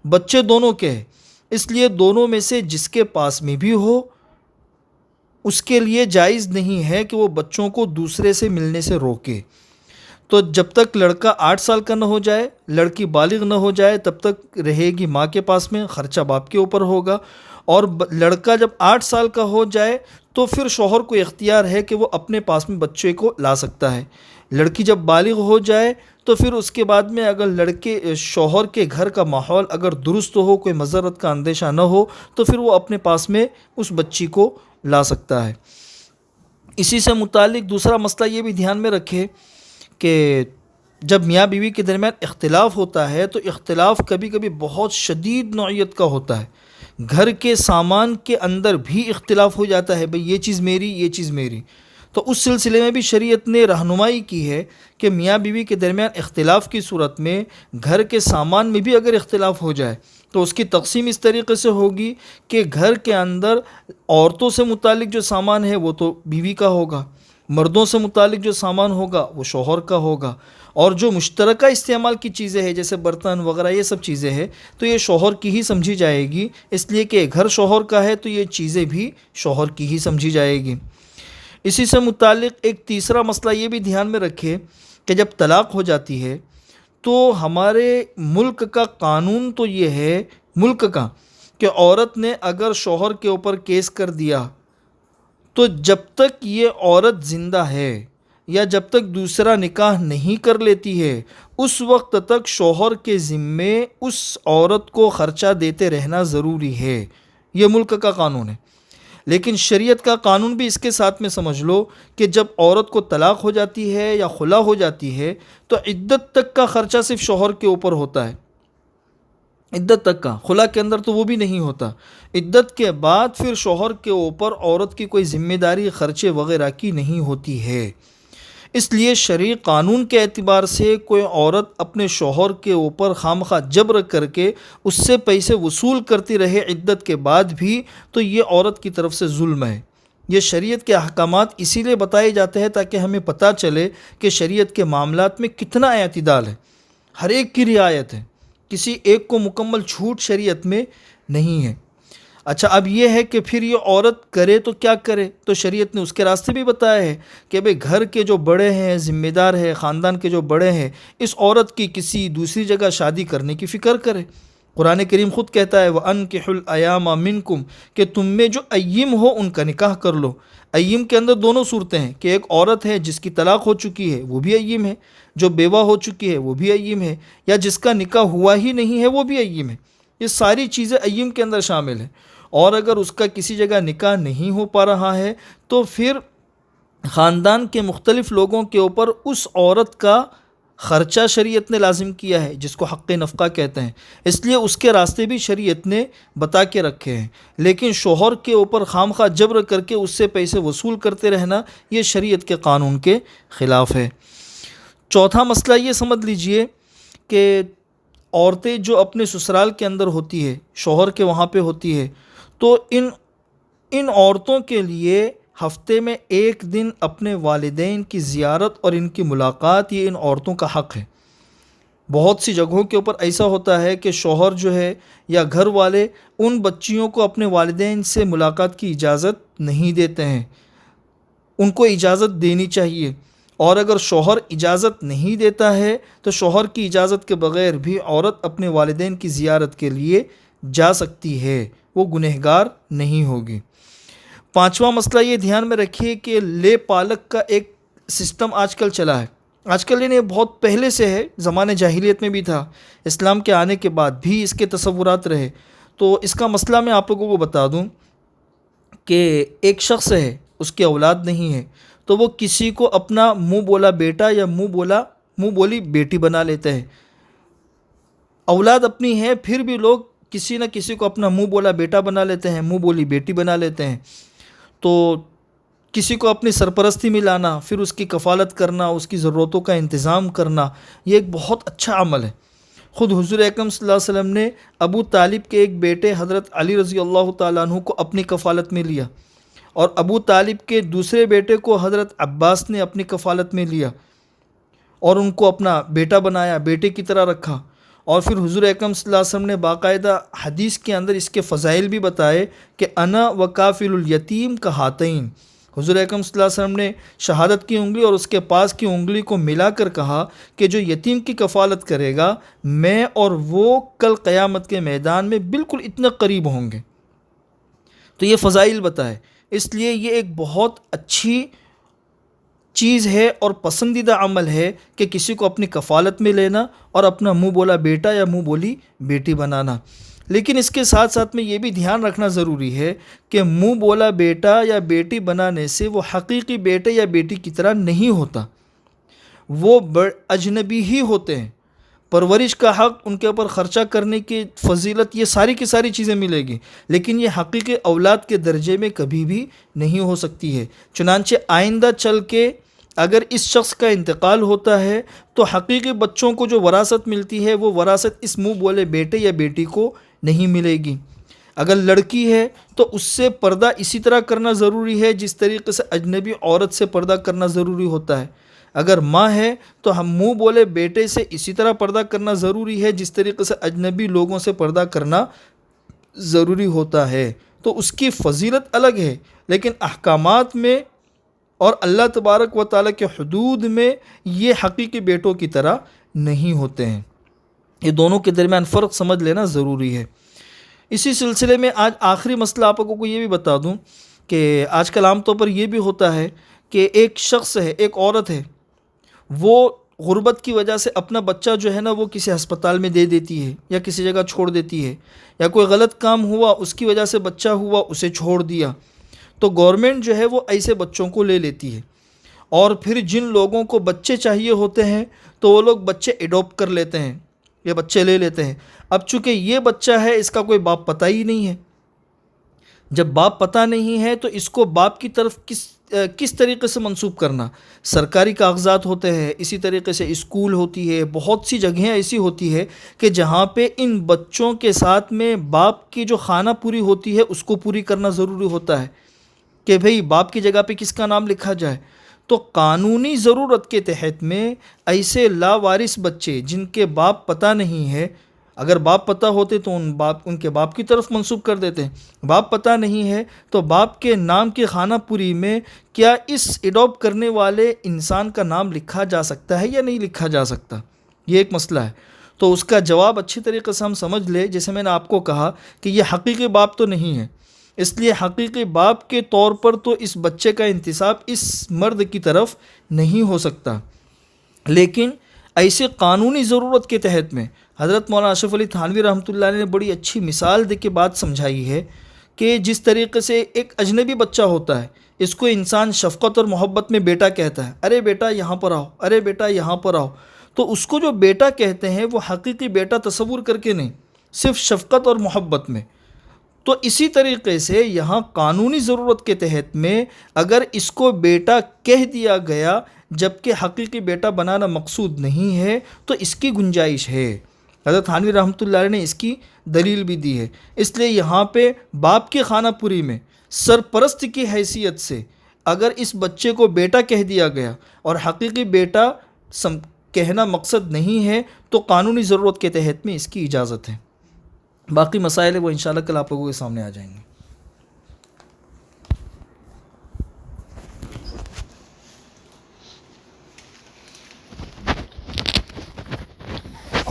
بچے دونوں کے ہیں، اس لیے دونوں میں سے جس کے پاس میں بھی ہو اس کے لیے جائز نہیں ہے کہ وہ بچوں کو دوسرے سے ملنے سے روکے۔ تو جب تک لڑکا 8 سال کا نہ ہو جائے، لڑکی بالغ نہ ہو جائے تب تک رہے گی ماں کے پاس میں، خرچہ باپ کے اوپر ہوگا، اور لڑکا جب 8 سال کا ہو جائے تو پھر شوہر کو اختیار ہے کہ وہ اپنے پاس میں بچے کو لا سکتا ہے۔ لڑکی جب بالغ ہو جائے تو پھر اس کے بعد میں اگر شوہر کے گھر کا ماحول اگر درست ہو، کوئی مضرت کا اندیشہ نہ ہو تو پھر وہ اپنے پاس میں اس بچی کو لا سکتا ہے۔ اسی سے متعلق دوسرا مسئلہ یہ بھی دھیان میں رکھے کہ جب میاں بیوی کے درمیان اختلاف ہوتا ہے تو اختلاف کبھی کبھی بہت شدید نوعیت کا ہوتا ہے۔ گھر کے سامان کے اندر بھی اختلاف ہو جاتا ہے، بھئی یہ چیز میری، یہ چیز میری، تو اس سلسلے میں بھی شریعت نے رہنمائی کی ہے کہ میاں بیوی کے درمیان اختلاف کی صورت میں گھر کے سامان میں بھی اگر اختلاف ہو جائے تو اس کی تقسیم اس طریقے سے ہوگی کہ گھر کے اندر عورتوں سے متعلق جو سامان ہے وہ تو بیوی کا ہوگا، مردوں سے متعلق جو سامان ہوگا وہ شوہر کا ہوگا، اور جو مشترکہ استعمال کی چیزیں ہیں جیسے برتن وغیرہ یہ سب چیزیں ہیں تو یہ شوہر کی ہی سمجھی جائے گی، اس لیے کہ گھر شوہر کا ہے تو یہ چیزیں بھی شوہر کی ہی سمجھی جائے گی۔ اسی سے متعلق ایک تیسرا مسئلہ یہ بھی دھیان میں رکھے کہ جب طلاق ہو جاتی ہے تو ہمارے ملک کا قانون تو یہ ہے ملک کا کہ عورت نے اگر شوہر کے اوپر کیس کر دیا تو جب تک یہ عورت زندہ ہے یا جب تک دوسرا نکاح نہیں کر لیتی ہے اس وقت تک شوہر کے ذمے اس عورت کو خرچہ دیتے رہنا ضروری ہے، یہ ملک کا قانون ہے۔ لیکن شریعت کا قانون بھی اس کے ساتھ میں سمجھ لو کہ جب عورت کو طلاق ہو جاتی ہے یا خلا ہو جاتی ہے تو عدت تک کا خرچہ صرف شوہر کے اوپر ہوتا ہے، عدت تک کا، خلا کے اندر تو وہ بھی نہیں ہوتا۔ عدت کے بعد پھر شوہر کے اوپر عورت کی کوئی ذمہ داری خرچے وغیرہ کی نہیں ہوتی ہے۔ اس لیے شرعی قانون کے اعتبار سے کوئی عورت اپنے شوہر کے اوپر خامخواہ جبر کر کے اس سے پیسے وصول کرتی رہے عدت کے بعد بھی تو یہ عورت کی طرف سے ظلم ہے۔ یہ شریعت کے احکامات اسی لیے بتائے جاتے ہیں تاکہ ہمیں پتہ چلے کہ شریعت کے معاملات میں کتنا اعتدال ہے، ہر ایک کی رعایت ہے، کسی ایک کو مکمل چھوٹ شریعت میں نہیں ہے۔ اچھا، اب یہ ہے کہ پھر یہ عورت کرے تو کیا کرے، تو شریعت نے اس کے راستے بھی بتائے ہیں کہ بھئی گھر کے جو بڑے ہیں، ذمہ دار ہیں، خاندان کے جو بڑے ہیں، اس عورت کی کسی دوسری جگہ شادی کرنے کی فکر کرے۔ قرآن کریم خود کہتا ہے وَأَنْكِحُوا الْأَيَامَ مِنْكُمْ کہ تم میں جو اییم ہو ان کا نکاح کر لو۔ اییم کے اندر دونوں صورتیں ہیں کہ ایک عورت ہے جس کی طلاق ہو چکی ہے وہ بھی اییم ہے، جو بیوہ ہو چکی ہے وہ بھی اییم ہے، یا جس کا نکاح ہوا ہی نہیں ہے وہ بھی اییم ہے۔ یہ ساری چیزیں اییم کے اندر شامل ہیں، اور اگر اس کا کسی جگہ نکاح نہیں ہو پا رہا ہے تو پھر خاندان کے مختلف لوگوں کے اوپر اس عورت کا خرچہ شریعت نے لازم کیا ہے جس کو حق نفقہ کہتے ہیں، اس لیے اس کے راستے بھی شریعت نے بتا کے رکھے ہیں، لیکن شوہر کے اوپر خام خواہ جبر کر کے اس سے پیسے وصول کرتے رہنا یہ شریعت کے قانون کے خلاف ہے۔ چوتھا مسئلہ یہ سمجھ لیجئے کہ عورتیں جو اپنے سسرال کے اندر ہوتی ہے، شوہر کے وہاں پہ ہوتی ہے، تو ان عورتوں کے لیے ہفتے میں ایک دن اپنے والدین کی زیارت اور ان کی ملاقات یہ ان عورتوں کا حق ہے۔ بہت سی جگہوں کے اوپر ایسا ہوتا ہے کہ شوہر جو ہے یا گھر والے ان بچیوں کو اپنے والدین سے ملاقات کی اجازت نہیں دیتے ہیں، ان کو اجازت دینی چاہیے، اور اگر شوہر اجازت نہیں دیتا ہے تو شوہر کی اجازت کے بغیر بھی عورت اپنے والدین کی زیارت کے لیے جا سکتی ہے، وہ گنہگار نہیں ہوگی۔ پانچواں مسئلہ یہ دھیان میں رکھیے کہ لے پالک کا ایک سسٹم آج کل چلا ہے، آج کل یہ بہت پہلے سے ہے، زمانے جاہلیت میں بھی تھا، اسلام کے آنے کے بعد بھی اس کے تصورات رہے۔ تو اس کا مسئلہ میں آپ لوگوں کو بتا دوں کہ ایک شخص ہے، اس کی اولاد نہیں ہے، تو وہ کسی کو اپنا منہ بولا بیٹا یا منہ بولی بیٹی بنا لیتے ہیں۔ اولاد اپنی ہے پھر بھی لوگ کسی نہ کسی کو اپنا منہ بولا بیٹا بنا لیتے ہیں، منہ بولی بیٹی بنا لیتے ہیں۔ تو کسی کو اپنی سرپرستی میں لانا، پھر اس کی کفالت کرنا، اس کی ضرورتوں کا انتظام کرنا، یہ ایک بہت اچھا عمل ہے۔ خود حضور اکرم صلی اللہ علیہ وسلم نے ابو طالب کے ایک بیٹے حضرت علی رضی اللہ تعالیٰ عنہ کو اپنی کفالت میں لیا، اور ابو طالب کے دوسرے بیٹے کو حضرت عباس نے اپنی کفالت میں لیا اور ان کو اپنا بیٹا بنایا، بیٹے کی طرح رکھا۔ اور پھر حضور اکرم صلی اللہ علیہ وسلم نے باقاعدہ حدیث کے اندر اس کے فضائل بھی بتائے کہ انا و کافل الیتیم کا ہاتین۔ حضور اکرم صلی اللہ علیہ وسلم نے شہادت کی انگلی اور اس کے پاس کی انگلی کو ملا کر کہا کہ جو یتیم کی کفالت کرے گا، میں اور وہ کل قیامت کے میدان میں بالکل اتنے قریب ہوں گے۔ تو یہ فضائل بتائے، اس لیے یہ ایک بہت اچھی چیز ہے اور پسندیدہ عمل ہے کہ کسی کو اپنی کفالت میں لینا اور اپنا منہ بولا بیٹا یا منہ بولی بیٹی بنانا۔ لیکن اس کے ساتھ ساتھ میں یہ بھی دھیان رکھنا ضروری ہے کہ منہ بولا بیٹا یا بیٹی بنانے سے وہ حقیقی بیٹے یا بیٹی کی طرح نہیں ہوتا، وہ اجنبی ہی ہوتے ہیں۔ پرورش کا حق، ان کے اوپر خرچہ کرنے کی فضیلت، یہ ساری کی ساری چیزیں ملے گی، لیکن یہ حقیقی اولاد کے درجے میں کبھی بھی نہیں ہو سکتی ہے۔ چنانچہ آئندہ چل کے اگر اس شخص کا انتقال ہوتا ہے تو حقیقی بچوں کو جو وراثت ملتی ہے وہ وراثت اس منہ بولے بیٹے یا بیٹی کو نہیں ملے گی۔ اگر لڑکی ہے تو اس سے پردہ اسی طرح کرنا ضروری ہے جس طریقے سے اجنبی عورت سے پردہ کرنا ضروری ہوتا ہے۔ اگر ماں ہے تو ہم منہ بولے بیٹے سے اسی طرح پردہ کرنا ضروری ہے جس طریقے سے اجنبی لوگوں سے پردہ کرنا ضروری ہوتا ہے۔ تو اس کی فضیلت الگ ہے، لیکن احکامات میں اور اللہ تبارک و تعالیٰ کے حدود میں یہ حقیقی بیٹوں کی طرح نہیں ہوتے ہیں۔ یہ دونوں کے درمیان فرق سمجھ لینا ضروری ہے۔ اسی سلسلے میں آج آخری مسئلہ آپ لوگوں کو یہ بھی بتا دوں کہ آج کل عام طور پر یہ بھی ہوتا ہے کہ ایک شخص ہے، ایک عورت ہے، وہ غربت کی وجہ سے اپنا بچہ جو ہے نا وہ کسی ہسپتال میں دے دیتی ہے یا کسی جگہ چھوڑ دیتی ہے، یا کوئی غلط کام ہوا اس کی وجہ سے بچہ ہوا اسے چھوڑ دیا، تو گورنمنٹ جو ہے وہ ایسے بچوں کو لے لیتی ہے، اور پھر جن لوگوں کو بچے چاہیے ہوتے ہیں تو وہ لوگ بچے ایڈوپٹ کر لیتے ہیں، یہ بچے لے لیتے ہیں۔ اب چونکہ یہ بچہ ہے، اس کا کوئی باپ پتہ ہی نہیں ہے، جب باپ پتہ نہیں ہے تو اس کو باپ کی طرف کس طریقے سے منسوب کرنا؟ سرکاری کاغذات ہوتے ہیں، اسی طریقے سے اسکول ہوتی ہے، بہت سی جگہیں ایسی ہوتی ہے کہ جہاں پہ ان بچوں کے ساتھ میں باپ کی جو خانہ پوری ہوتی ہے اس کو پوری کرنا ضروری ہوتا ہے کہ بھئی باپ کی جگہ پہ کس کا نام لکھا جائے۔ تو قانونی ضرورت کے تحت میں ایسے لاوارث بچے جن کے باپ پتہ نہیں ہے، اگر باپ پتہ ہوتے تو ان کے باپ کی طرف منسوب کر دیتے ہیں، باپ پتہ نہیں ہے تو باپ کے نام کی خانہ پوری میں کیا اس ایڈوپٹ کرنے والے انسان کا نام لکھا جا سکتا ہے یا نہیں لکھا جا سکتا؟ یہ ایک مسئلہ ہے۔ تو اس کا جواب اچھی طریقے سے ہم سمجھ لیں، جیسے میں نے آپ کو کہا کہ یہ حقیقی باپ تو نہیں ہے، اس لیے حقیقی باپ کے طور پر تو اس بچے کا انتساب اس مرد کی طرف نہیں ہو سکتا، لیکن ایسے قانونی ضرورت کے تحت میں حضرت مولانا اشرف علی تھانوی رحمۃ اللہ علیہ نے بڑی اچھی مثال دے کے بات سمجھائی ہے کہ جس طریقے سے ایک اجنبی بچہ ہوتا ہے، اس کو انسان شفقت اور محبت میں بیٹا کہتا ہے، ارے بیٹا یہاں پر آؤ، ارے بیٹا یہاں پر آؤ، تو اس کو جو بیٹا کہتے ہیں وہ حقیقی بیٹا تصور کر کے نہیں، صرف شفقت اور محبت میں۔ تو اسی طریقے سے یہاں قانونی ضرورت کے تحت میں اگر اس کو بیٹا کہہ دیا گیا جبکہ حقیقی بیٹا بنانا مقصود نہیں ہے تو اس کی گنجائش ہے۔ حضرت تھانوی رحمۃ اللہ علیہ نے اس کی دلیل بھی دی ہے۔ اس لیے یہاں پہ باپ کی خانہ پوری میں سرپرست کی حیثیت سے اگر اس بچے کو بیٹا کہہ دیا گیا اور حقیقی بیٹا کہنا مقصد نہیں ہے تو قانونی ضرورت کے تحت میں اس کی اجازت ہے۔ باقی مسائل وہ انشاءاللہ کل آپ لوگوں کے سامنے آ جائیں گے۔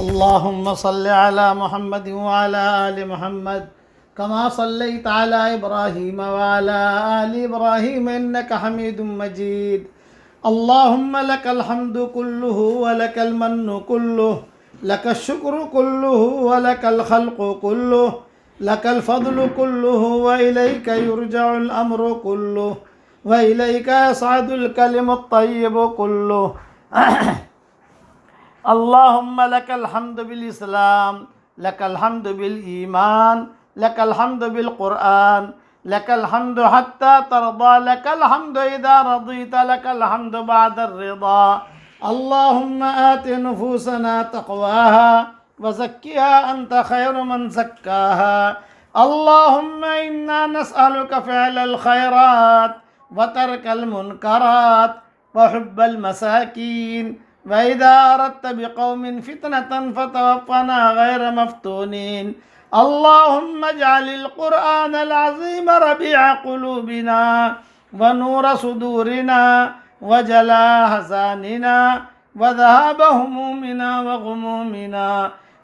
اللهم صل على محمد وعلى آل محمد كما صليت على إبراهيم وعلى آل إبراهيم إنك حميد مجيد. اللهم لك الحمد كله ولك المن كله لك الشكر كله ولك الخلق كله لك الفضل كله وإليك يرجع الأمر كله وإليك يصعد الكلم الطيب كله. اللهم لك الحمد بالإسلام، لك الحمد بالإيمان، لك الحمد بالقرآن، لك الحمد حتى ترضى، لك الحمد إذا رضيت، لك الحمد بعد الرضا. اللهم آت نفوسنا تقواها وزكها أنت خير من زكاها. اللهم إنا نسألك فعل الخيرات وترك المنكرات وحب المساكين، وإذا أردت بقوم فتنة فتوفنا غير مفتونين. اللهم اجعل القرآن العظيم ربيع قلوبنا ونور صدورنا وجلاء أحزاننا وذهاب همومنا وغمومنا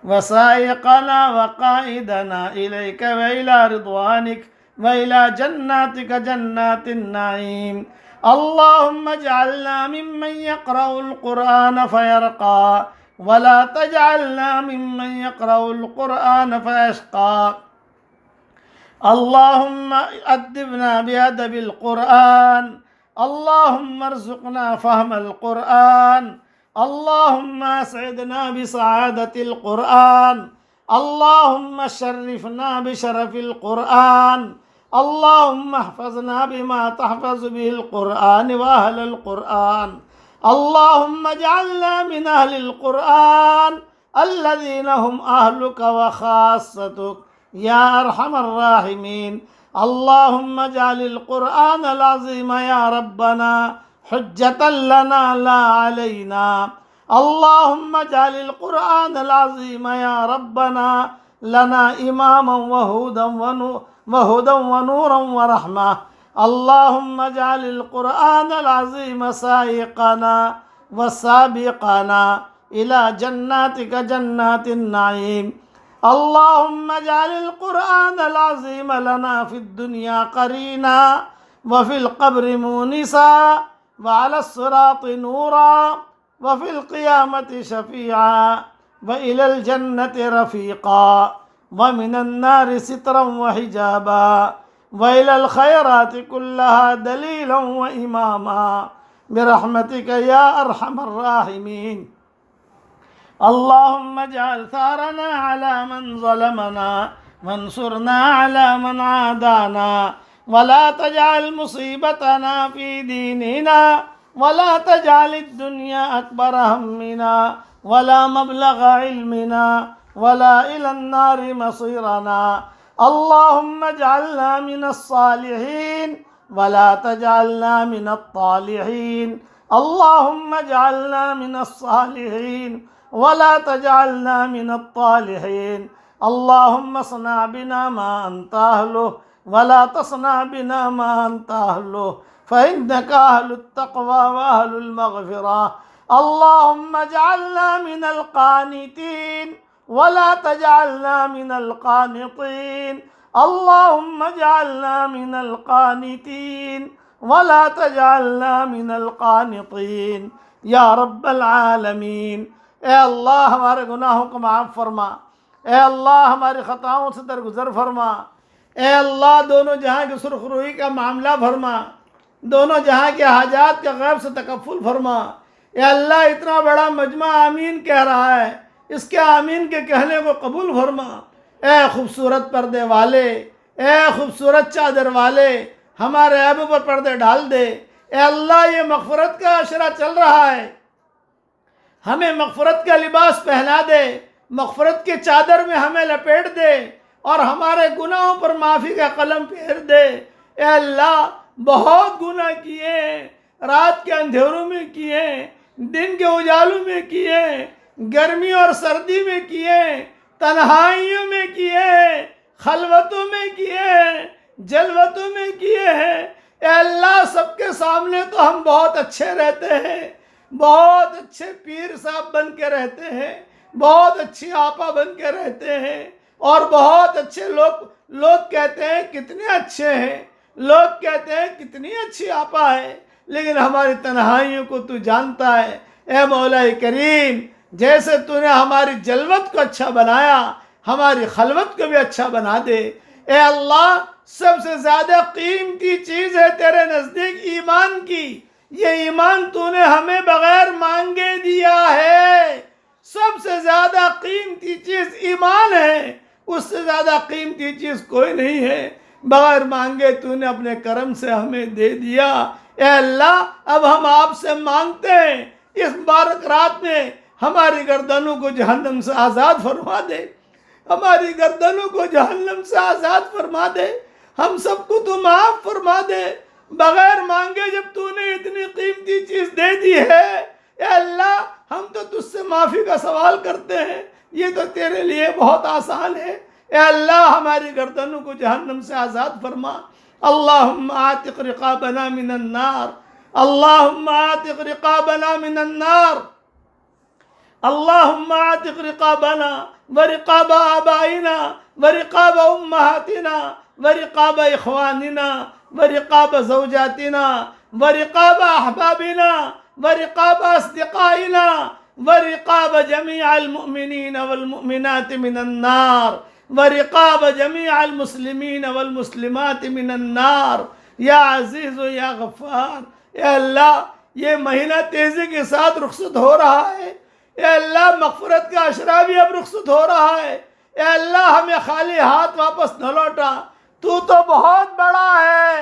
وسائقنا وقائدنا إليك وإلى رضوانك وإلى جناتك جنات النعيم. اللهم اجعلنا ممن يقرأ القرآن فيرقى ولا تجعلنا ممن يقرأ القرآن فيشقى. اللهم أدبنا بأدب القرآن، اللهم ارزقنا فهم القرآن، اللهم أسعدنا بسعادة القرآن، اللهم شرفنا بشرف القرآن، اللهم احفظنا بما تحفظ به القرآن وأهل القرآن. اللهم اجعلنا من أهل القرآن الذين هم أهلك وخاصتك يا أرحم الراحمين. اللهم اجعل القرآن العظيم يا ربنا حجة لنا لا علينا. اللهم اجعل القرآن العظيم يا ربنا لنا إماما وهدى ونورا ورحمة. اللهم اجعل القرآن العظيم سائقنا وسابقنا إلى جناتك جنات النعيم. اللهم اجعل القرآن العظيم لنا في الدنيا قرينا وفي القبر مونسا وعلى الصراط نورا وفي القيامة شفيعا وإلى الجنة رفيقا ومن النار سترا وحجابا وإلى الخيرات كلها دليلا وإماما برحمتك يا أرحم الراحمين. اللهم اجعل ثارنا على من ظلمنا وانصرنا على من عادانا ولا تجعل مصيبتنا في ديننا ولا تجعل الدنيا أكبر همنا ولا مبلغ علمنا ولا إلى النار مصيرنا. اللهم اجعلنا من الصالحين ولا تجعلنا من الطالحين. اللهم اجعلنا من الصالحين ولا تجعلنا من الطالحين. اللهم اصنع بنا ما أنت أهله ولا تصنع بنا ما أنت أهله فإنك أهل التقوى وأهل المغفرة. اللهم اجعلنا من القانتين ولا تجعلنا من القانطين. اللهم اجعلنا من القانتين ولا تجعلنا من القانطين یا رب العالمین. اے اللہ ہمارے گناہوں کو معاف فرما، اے اللہ ہماری خطاؤں سے درگزر فرما، اے اللہ دونوں جہاں کی سرخ روئی کا معاملہ فرما، دونوں جہاں کے حاجات کے غیب سے تکفل فرما. اے اللہ اتنا بڑا مجمع آمین کہہ رہا ہے، اس کے آمین کے کہنے کو قبول فرما۔ اے خوبصورت پردے والے، اے خوبصورت چادر والے، ہمارے عیبوں پر پردے ڈال دے۔ اے اللہ یہ مغفرت کا عشرہ چل رہا ہے، ہمیں مغفرت کا لباس پہنا دے، مغفرت کے چادر میں ہمیں لپیٹ دے اور ہمارے گناہوں پر معافی کا قلم پھیر دے۔ اے اللہ بہت گناہ کیے ہیں، رات کے اندھیروں میں کیے ہیں، دن کے اجالوں میں کیے ہیں، گرمی اور سردی میں کیے ہیں، تنہائیوں میں کیے ہیں، خلوتوں میں کیے ہیں، جلوتوں میں کیے ہیں۔ اے اللہ سب کے سامنے تو ہم بہت اچھے رہتے ہیں، بہت اچھے پیر صاحب بن کے رہتے ہیں، بہت اچھی آپا بن کے رہتے ہیں، اور بہت اچھے لوگ کہتے ہیں کتنے اچھے ہیں، لوگ کہتے ہیں کتنی اچھی آپا ہے، لیکن ہماری تنہائیوں کو تو جانتا ہے۔ اے مولا کریم جیسے تو نے ہماری جلوت کو اچھا بنایا، ہماری خلوت کو بھی اچھا بنا دے۔ اے اللہ سب سے زیادہ قیمتی چیز ہے تیرے نزدیک ایمان کی، یہ ایمان تو نے ہمیں بغیر مانگے دیا ہے۔ سب سے زیادہ قیمتی چیز ایمان ہے، اس سے زیادہ قیمتی چیز کوئی نہیں ہے، بغیر مانگے تو نے اپنے کرم سے ہمیں دے دیا۔ اے اللہ اب ہم آپ سے مانگتے ہیں اس مبارک رات میں ہماری گردنوں کو جہنم سے آزاد فرما دے، ہماری گردنوں کو جہنم سے آزاد فرما دے، ہم سب کو تو معاف فرما دے۔ بغیر مانگے جب تو نے اتنی قیمتی چیز دے دی ہے، اے اللہ ہم تو تجھ سے معافی کا سوال کرتے ہیں، یہ تو تیرے لیے بہت آسان ہے۔ اے اللہ ہماری گردنوں کو جہنم سے آزاد فرما۔ اللہم آتق رقابنا من النار، اللہم آتق رقابنا من النار، اللہم آتق رقابنا ورقاب آبائنا ورقاب امہاتنا ورقاب اخواننا ورقاب زوجاتنا ورقاب احبابنا ورقاب اصدقائنا ورقاب جميع المؤمنين والمؤمنات من النار ورقاب جميع المسلمين والمسلمات من النار یا عزیز و یا غفار۔ اے اللہ یہ مہینہ تیزی کے ساتھ رخصت ہو رہا ہے، اے اللہ مغفرت کا عشرہ بھی اب رخصت ہو رہا ہے۔ اے اللہ ہمیں خالی ہاتھ واپس نہ لوٹا، تو بہت بڑا ہے۔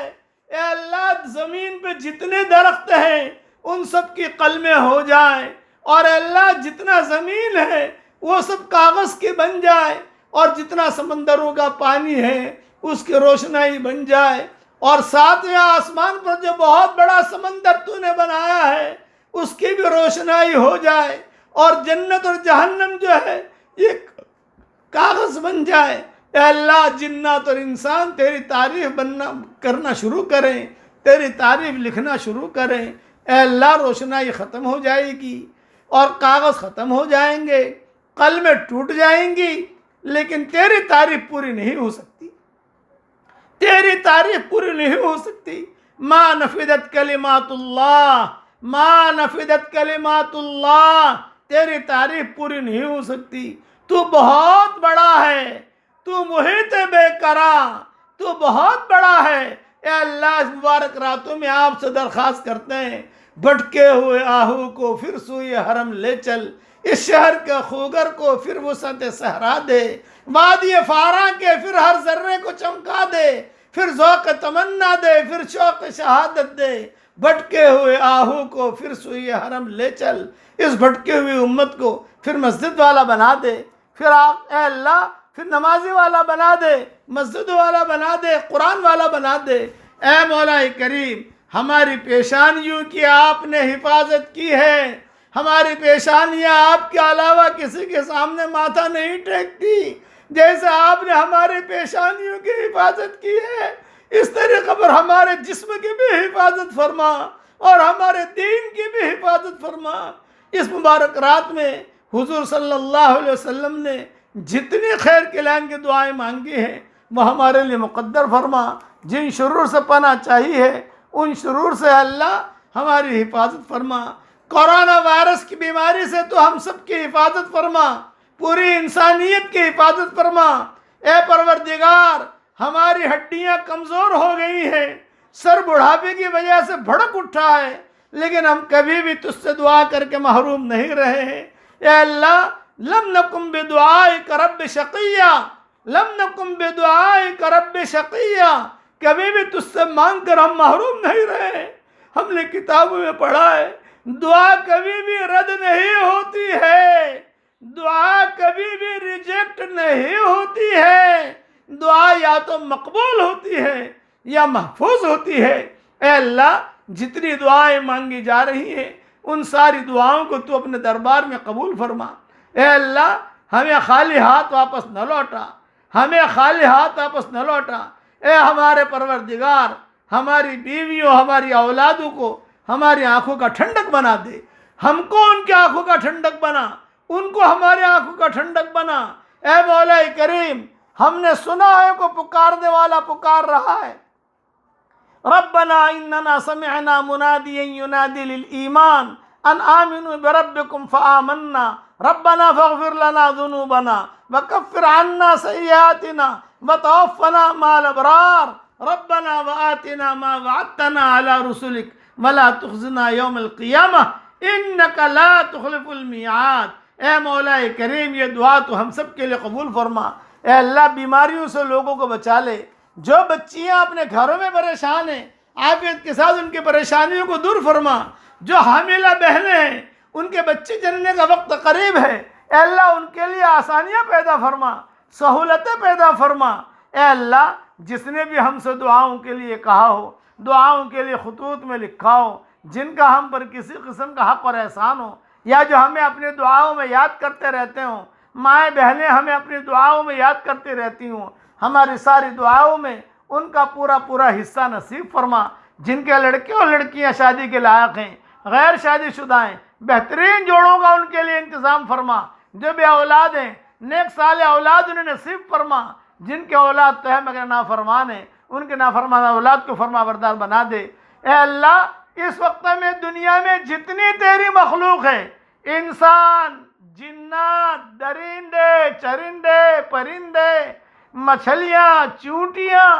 اے اللہ زمین پہ جتنے درخت ہیں ان سب کی قلمیں ہو جائیں، اور اے اللہ جتنا زمین ہے وہ سب کاغذ کی بن جائے، اور جتنا سمندروں کا پانی ہے اس کی روشنائی بن جائے، اور ساتویں آسمان پر جو بہت بڑا سمندر تو نے بنایا ہے اس کی بھی روشنائی ہو جائے، اور جنت اور جہنم جو ہے یہ کاغذ بن جائے۔ اے اللہ جنات اور انسان تیری تعریف کرنا شروع کریں، تیری تعریف لکھنا شروع کریں۔ اے اللہ روشنائی ختم ہو جائے گی اور کاغذ ختم ہو جائیں گے، قلمیں ٹوٹ جائیں گی، لیکن تیری تعریف پوری نہیں ہو سکتی، تیری تعریف پوری نہیں ہو سکتی۔ ما نفدت کلمات اللہ، ما نفدت کلمات اللہ، تیری تعریف پوری نہیں ہو سکتی۔ تو بہت بڑا ہے، تو محیط بے قرار، تو بہت بڑا ہے۔ اے اللہ اس مبارک راتوں میں آپ سے درخواست کرتے ہیں بھٹکے ہوئے آہو کو پھر سوئے حرم لے چل، اس شہر کے خوگر کو پھر وسعت صحرا دے، وادی فاراں کے پھر ہر ذرے کو چمکا دے، پھر ذوق تمنا دے، پھر شوق شہادت دے۔ بھٹکے ہوئے آہو کو پھر سوئے حرم لے چل، اس بھٹکے ہوئی امت کو پھر مسجد والا بنا دے، پھر آپ اے اللہ پھر نمازی والا بنا دے، مسجد والا بنا دے، قرآن والا بنا دے۔ اے مولا کریم ہماری پیشانیوں کی آپ نے حفاظت کی ہے، ہماری پیشانیاں آپ کے علاوہ کسی کے سامنے ماتھا نہیں ٹیکتی، جیسے آپ نے ہماری پیشانیوں کی حفاظت کی ہے اس طریقے پر ہمارے جسم کی بھی حفاظت فرما اور ہمارے دین کی بھی حفاظت فرما۔ اس مبارک رات میں حضور صلی اللہ علیہ وسلم نے جتنی خیر کلان کی دعائیں مانگی ہیں وہ ہمارے لیے مقدر فرما، جن شرور سے پناہ چاہیے ان شرور سے اللہ ہماری حفاظت فرما۔ کورونا وائرس کی بیماری سے تو ہم سب کی حفاظت فرما، پوری انسانیت کی حفاظت فرما۔ اے پروردگار ہماری ہڈیاں کمزور ہو گئی ہیں، سر بڑھاپے کی وجہ سے بھڑک اٹھا ہے، لیکن ہم کبھی بھی تجھ سے دعا کر کے محروم نہیں رہے ہیں۔ اے اللہ لم نکن بدعائک رب شقیہ، لم نکن بدعائک رب شقیہ، کبھی بھی تجھ سے مانگ کر ہم محروم نہیں رہے۔ ہم نے کتابوں میں پڑھا ہے دعا کبھی بھی رد نہیں ہوتی ہے، دعا کبھی بھی ریجیکٹ نہیں ہوتی ہے، دعا یا تو مقبول ہوتی ہے یا محفوظ ہوتی ہے۔ اے اللہ جتنی دعائیں مانگی جا رہی ہیں ان ساری دعاؤں کو تو اپنے دربار میں قبول فرما۔ اے اللہ ہمیں خالی ہاتھ واپس نہ لوٹا، ہمیں خالی ہاتھ واپس نہ لوٹا۔ اے ہمارے پروردگار ہماری بیویوں ہماری اولادوں کو ہماری آنکھوں کا ٹھنڈک بنا دے، ہم کو ان کی آنکھوں کا ٹھنڈک بنا، ان کو ہماری آنکھوں کا ٹھنڈک بنا۔ اے مولا کریم ہم نے سنا ہے کو پکارنے والا پکار رہا ہے، ربنا اننا سمعنا منادیا ینادی للایمان ان آمنوا بربکم فآمنا ربنا فاغفر لنا ذنوبنا وکفر عنا سیئاتنا وتوفنا مع الابرار ربنا وآتنا ما وعدتنا على رسلك ولا تخزنا یوم القیامہ انک لا تخلف المیعاد۔ اے مولا کریم یہ دعا تو ہم سب کے لیے قبول فرما۔ اے اللہ بیماریوں سے لوگوں کو بچا لے، جو بچیاں اپنے گھروں میں پریشان ہیں عافیت کے ساتھ ان کی پریشانیوں کو دور فرما، جو حاملہ بہنیں ہیں ان کے بچے جننے کا وقت قریب ہے، اے اللہ ان کے لیے آسانیاں پیدا فرما، سہولتیں پیدا فرما۔ اے اللہ جس نے بھی ہم سے دعاؤں کے لیے کہا ہو، دعاؤں کے لیے خطوط میں لکھا ہو، جن کا ہم پر کسی قسم کا حق اور احسان ہو، یا جو ہمیں اپنی دعاؤں میں یاد کرتے رہتے ہوں، مائیں بہنیں ہمیں اپنی دعاؤں میں یاد کرتی رہتی ہوں، ہماری ساری دعاؤں میں ان کا پورا پورا حصہ نصیب فرما۔ جن کے لڑکے اور لڑکیاں شادی کے لائق ہیں، غیر شادی شدہ ہیں، بہترین جوڑوں کا ان کے لیے انتظام فرما۔ جو بے اولاد ہیں نیک صالح اولاد انہیں نصیب فرما۔ جن کے اولاد تو ہے مگر نافرمان ہیں ان کے نافرمان اولاد کو فرما بردار بنا دے۔ اے اللہ اس وقت میں دنیا میں جتنی تیری مخلوق ہے، انسان، جنات، درندے، چرندے، پرندے، مچھلیاں، چونٹیاں،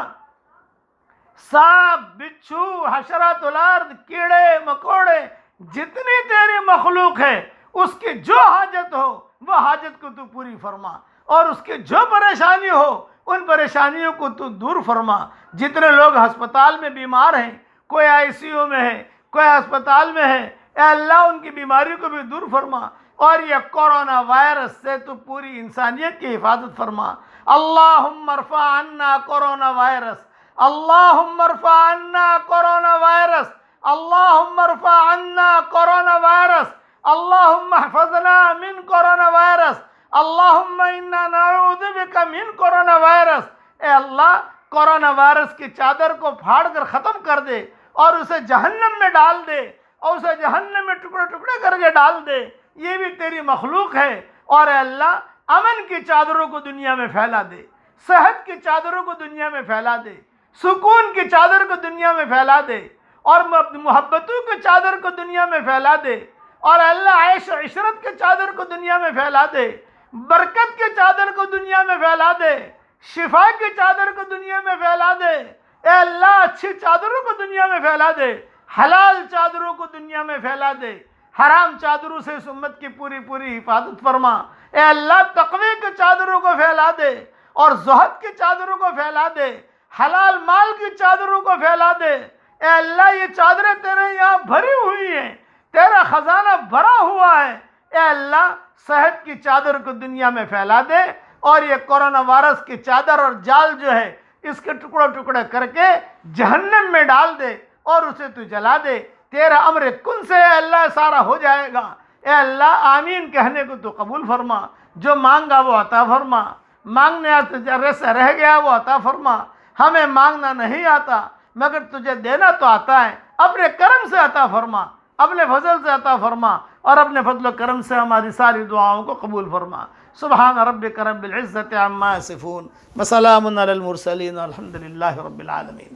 سانپ، بچھو، حشرات الارض، کیڑے مکوڑے، جتنی تیری مخلوق ہے اس کی جو حاجت ہو وہ حاجت کو تو پوری فرما، اور اس کی جو پریشانی ہو ان پریشانیوں کو تو دور فرما۔ جتنے لوگ ہسپتال میں بیمار ہیں، کوئی آئی سی یو میں ہے، کوئی ہسپتال میں ہے، اے اللہ ان کی بیماری کو بھی دور فرما، اور یہ کورونا وائرس سے تو پوری انسانیت کی حفاظت فرما۔ اللہم ارفع عنا کورونا وائرس، اللہم ارفع عنا کورونا وائرس، اللہم ارفع عنا کورونا وائرس، اللہم احفظنا من کورونا وائرس، اللہم انا نعوذ بک من کورونا وائرس۔ اے اللہ کورونا وائرس کی چادر کو پھاڑ کر ختم کر دے اور اسے جہنم میں ڈال دے، اور اسے جہنم میں ٹکڑے ٹکڑے کر کے ڈال دے، یہ بھی تیری مخلوق ہے۔ اور اے اللہ امن کی چادروں کو دنیا میں پھیلا دے، صحت کی چادروں کو دنیا میں پھیلا دے، سکون کی چادر کو دنیا میں پھیلا دے، اور محبتوں کی چادر کو دنیا میں پھیلا دے، اور اے اللہ عیش و عشرت کی چادر کو دنیا میں پھیلا دے، برکت کی چادر کو دنیا میں پھیلا دے، شفا کی چادر کو دنیا میں پھیلا دے۔ اے اللہ اچھی چادروں کو دنیا میں پھیلا دے، حلال چادروں کو دنیا میں پھیلا دے، حرام چادروں سے اس امت کی پوری پوری حفاظت فرما۔ اے اللہ تقوی کی چادروں کو پھیلا دے، اور زہد کی چادروں کو پھیلا دے، حلال مال کی چادروں کو پھیلا دے۔ اے اللہ یہ چادریں تیرے یہاں بھری ہوئی ہیں، تیرا خزانہ بھرا ہوا ہے۔ اے اللہ صحت کی چادر کو دنیا میں پھیلا دے، اور یہ کورونا وائرس کی چادر اور جال جو ہے اس کے ٹکڑے ٹکڑے کر کے جہنم میں ڈال دے اور اسے تو جلا دے۔ تیرا امر کن سے اے اللہ سارا ہو جائے گا۔ اے اللہ آمین کہنے کو تو قبول فرما، جو مانگا وہ عطا فرما، مانگنے سے رہ گیا وہ عطا فرما۔ ہمیں مانگنا نہیں آتا مگر تجھے دینا تو آتا ہے، اپنے کرم سے عطا فرما، اپنے فضل سے عطا فرما، اور اپنے فضل و کرم سے ہماری ساری دعاؤں کو قبول فرما۔ سبحان ربک رب العزت عما یصفون وسلام علی المرسلین والحمد للہ رب العالمین۔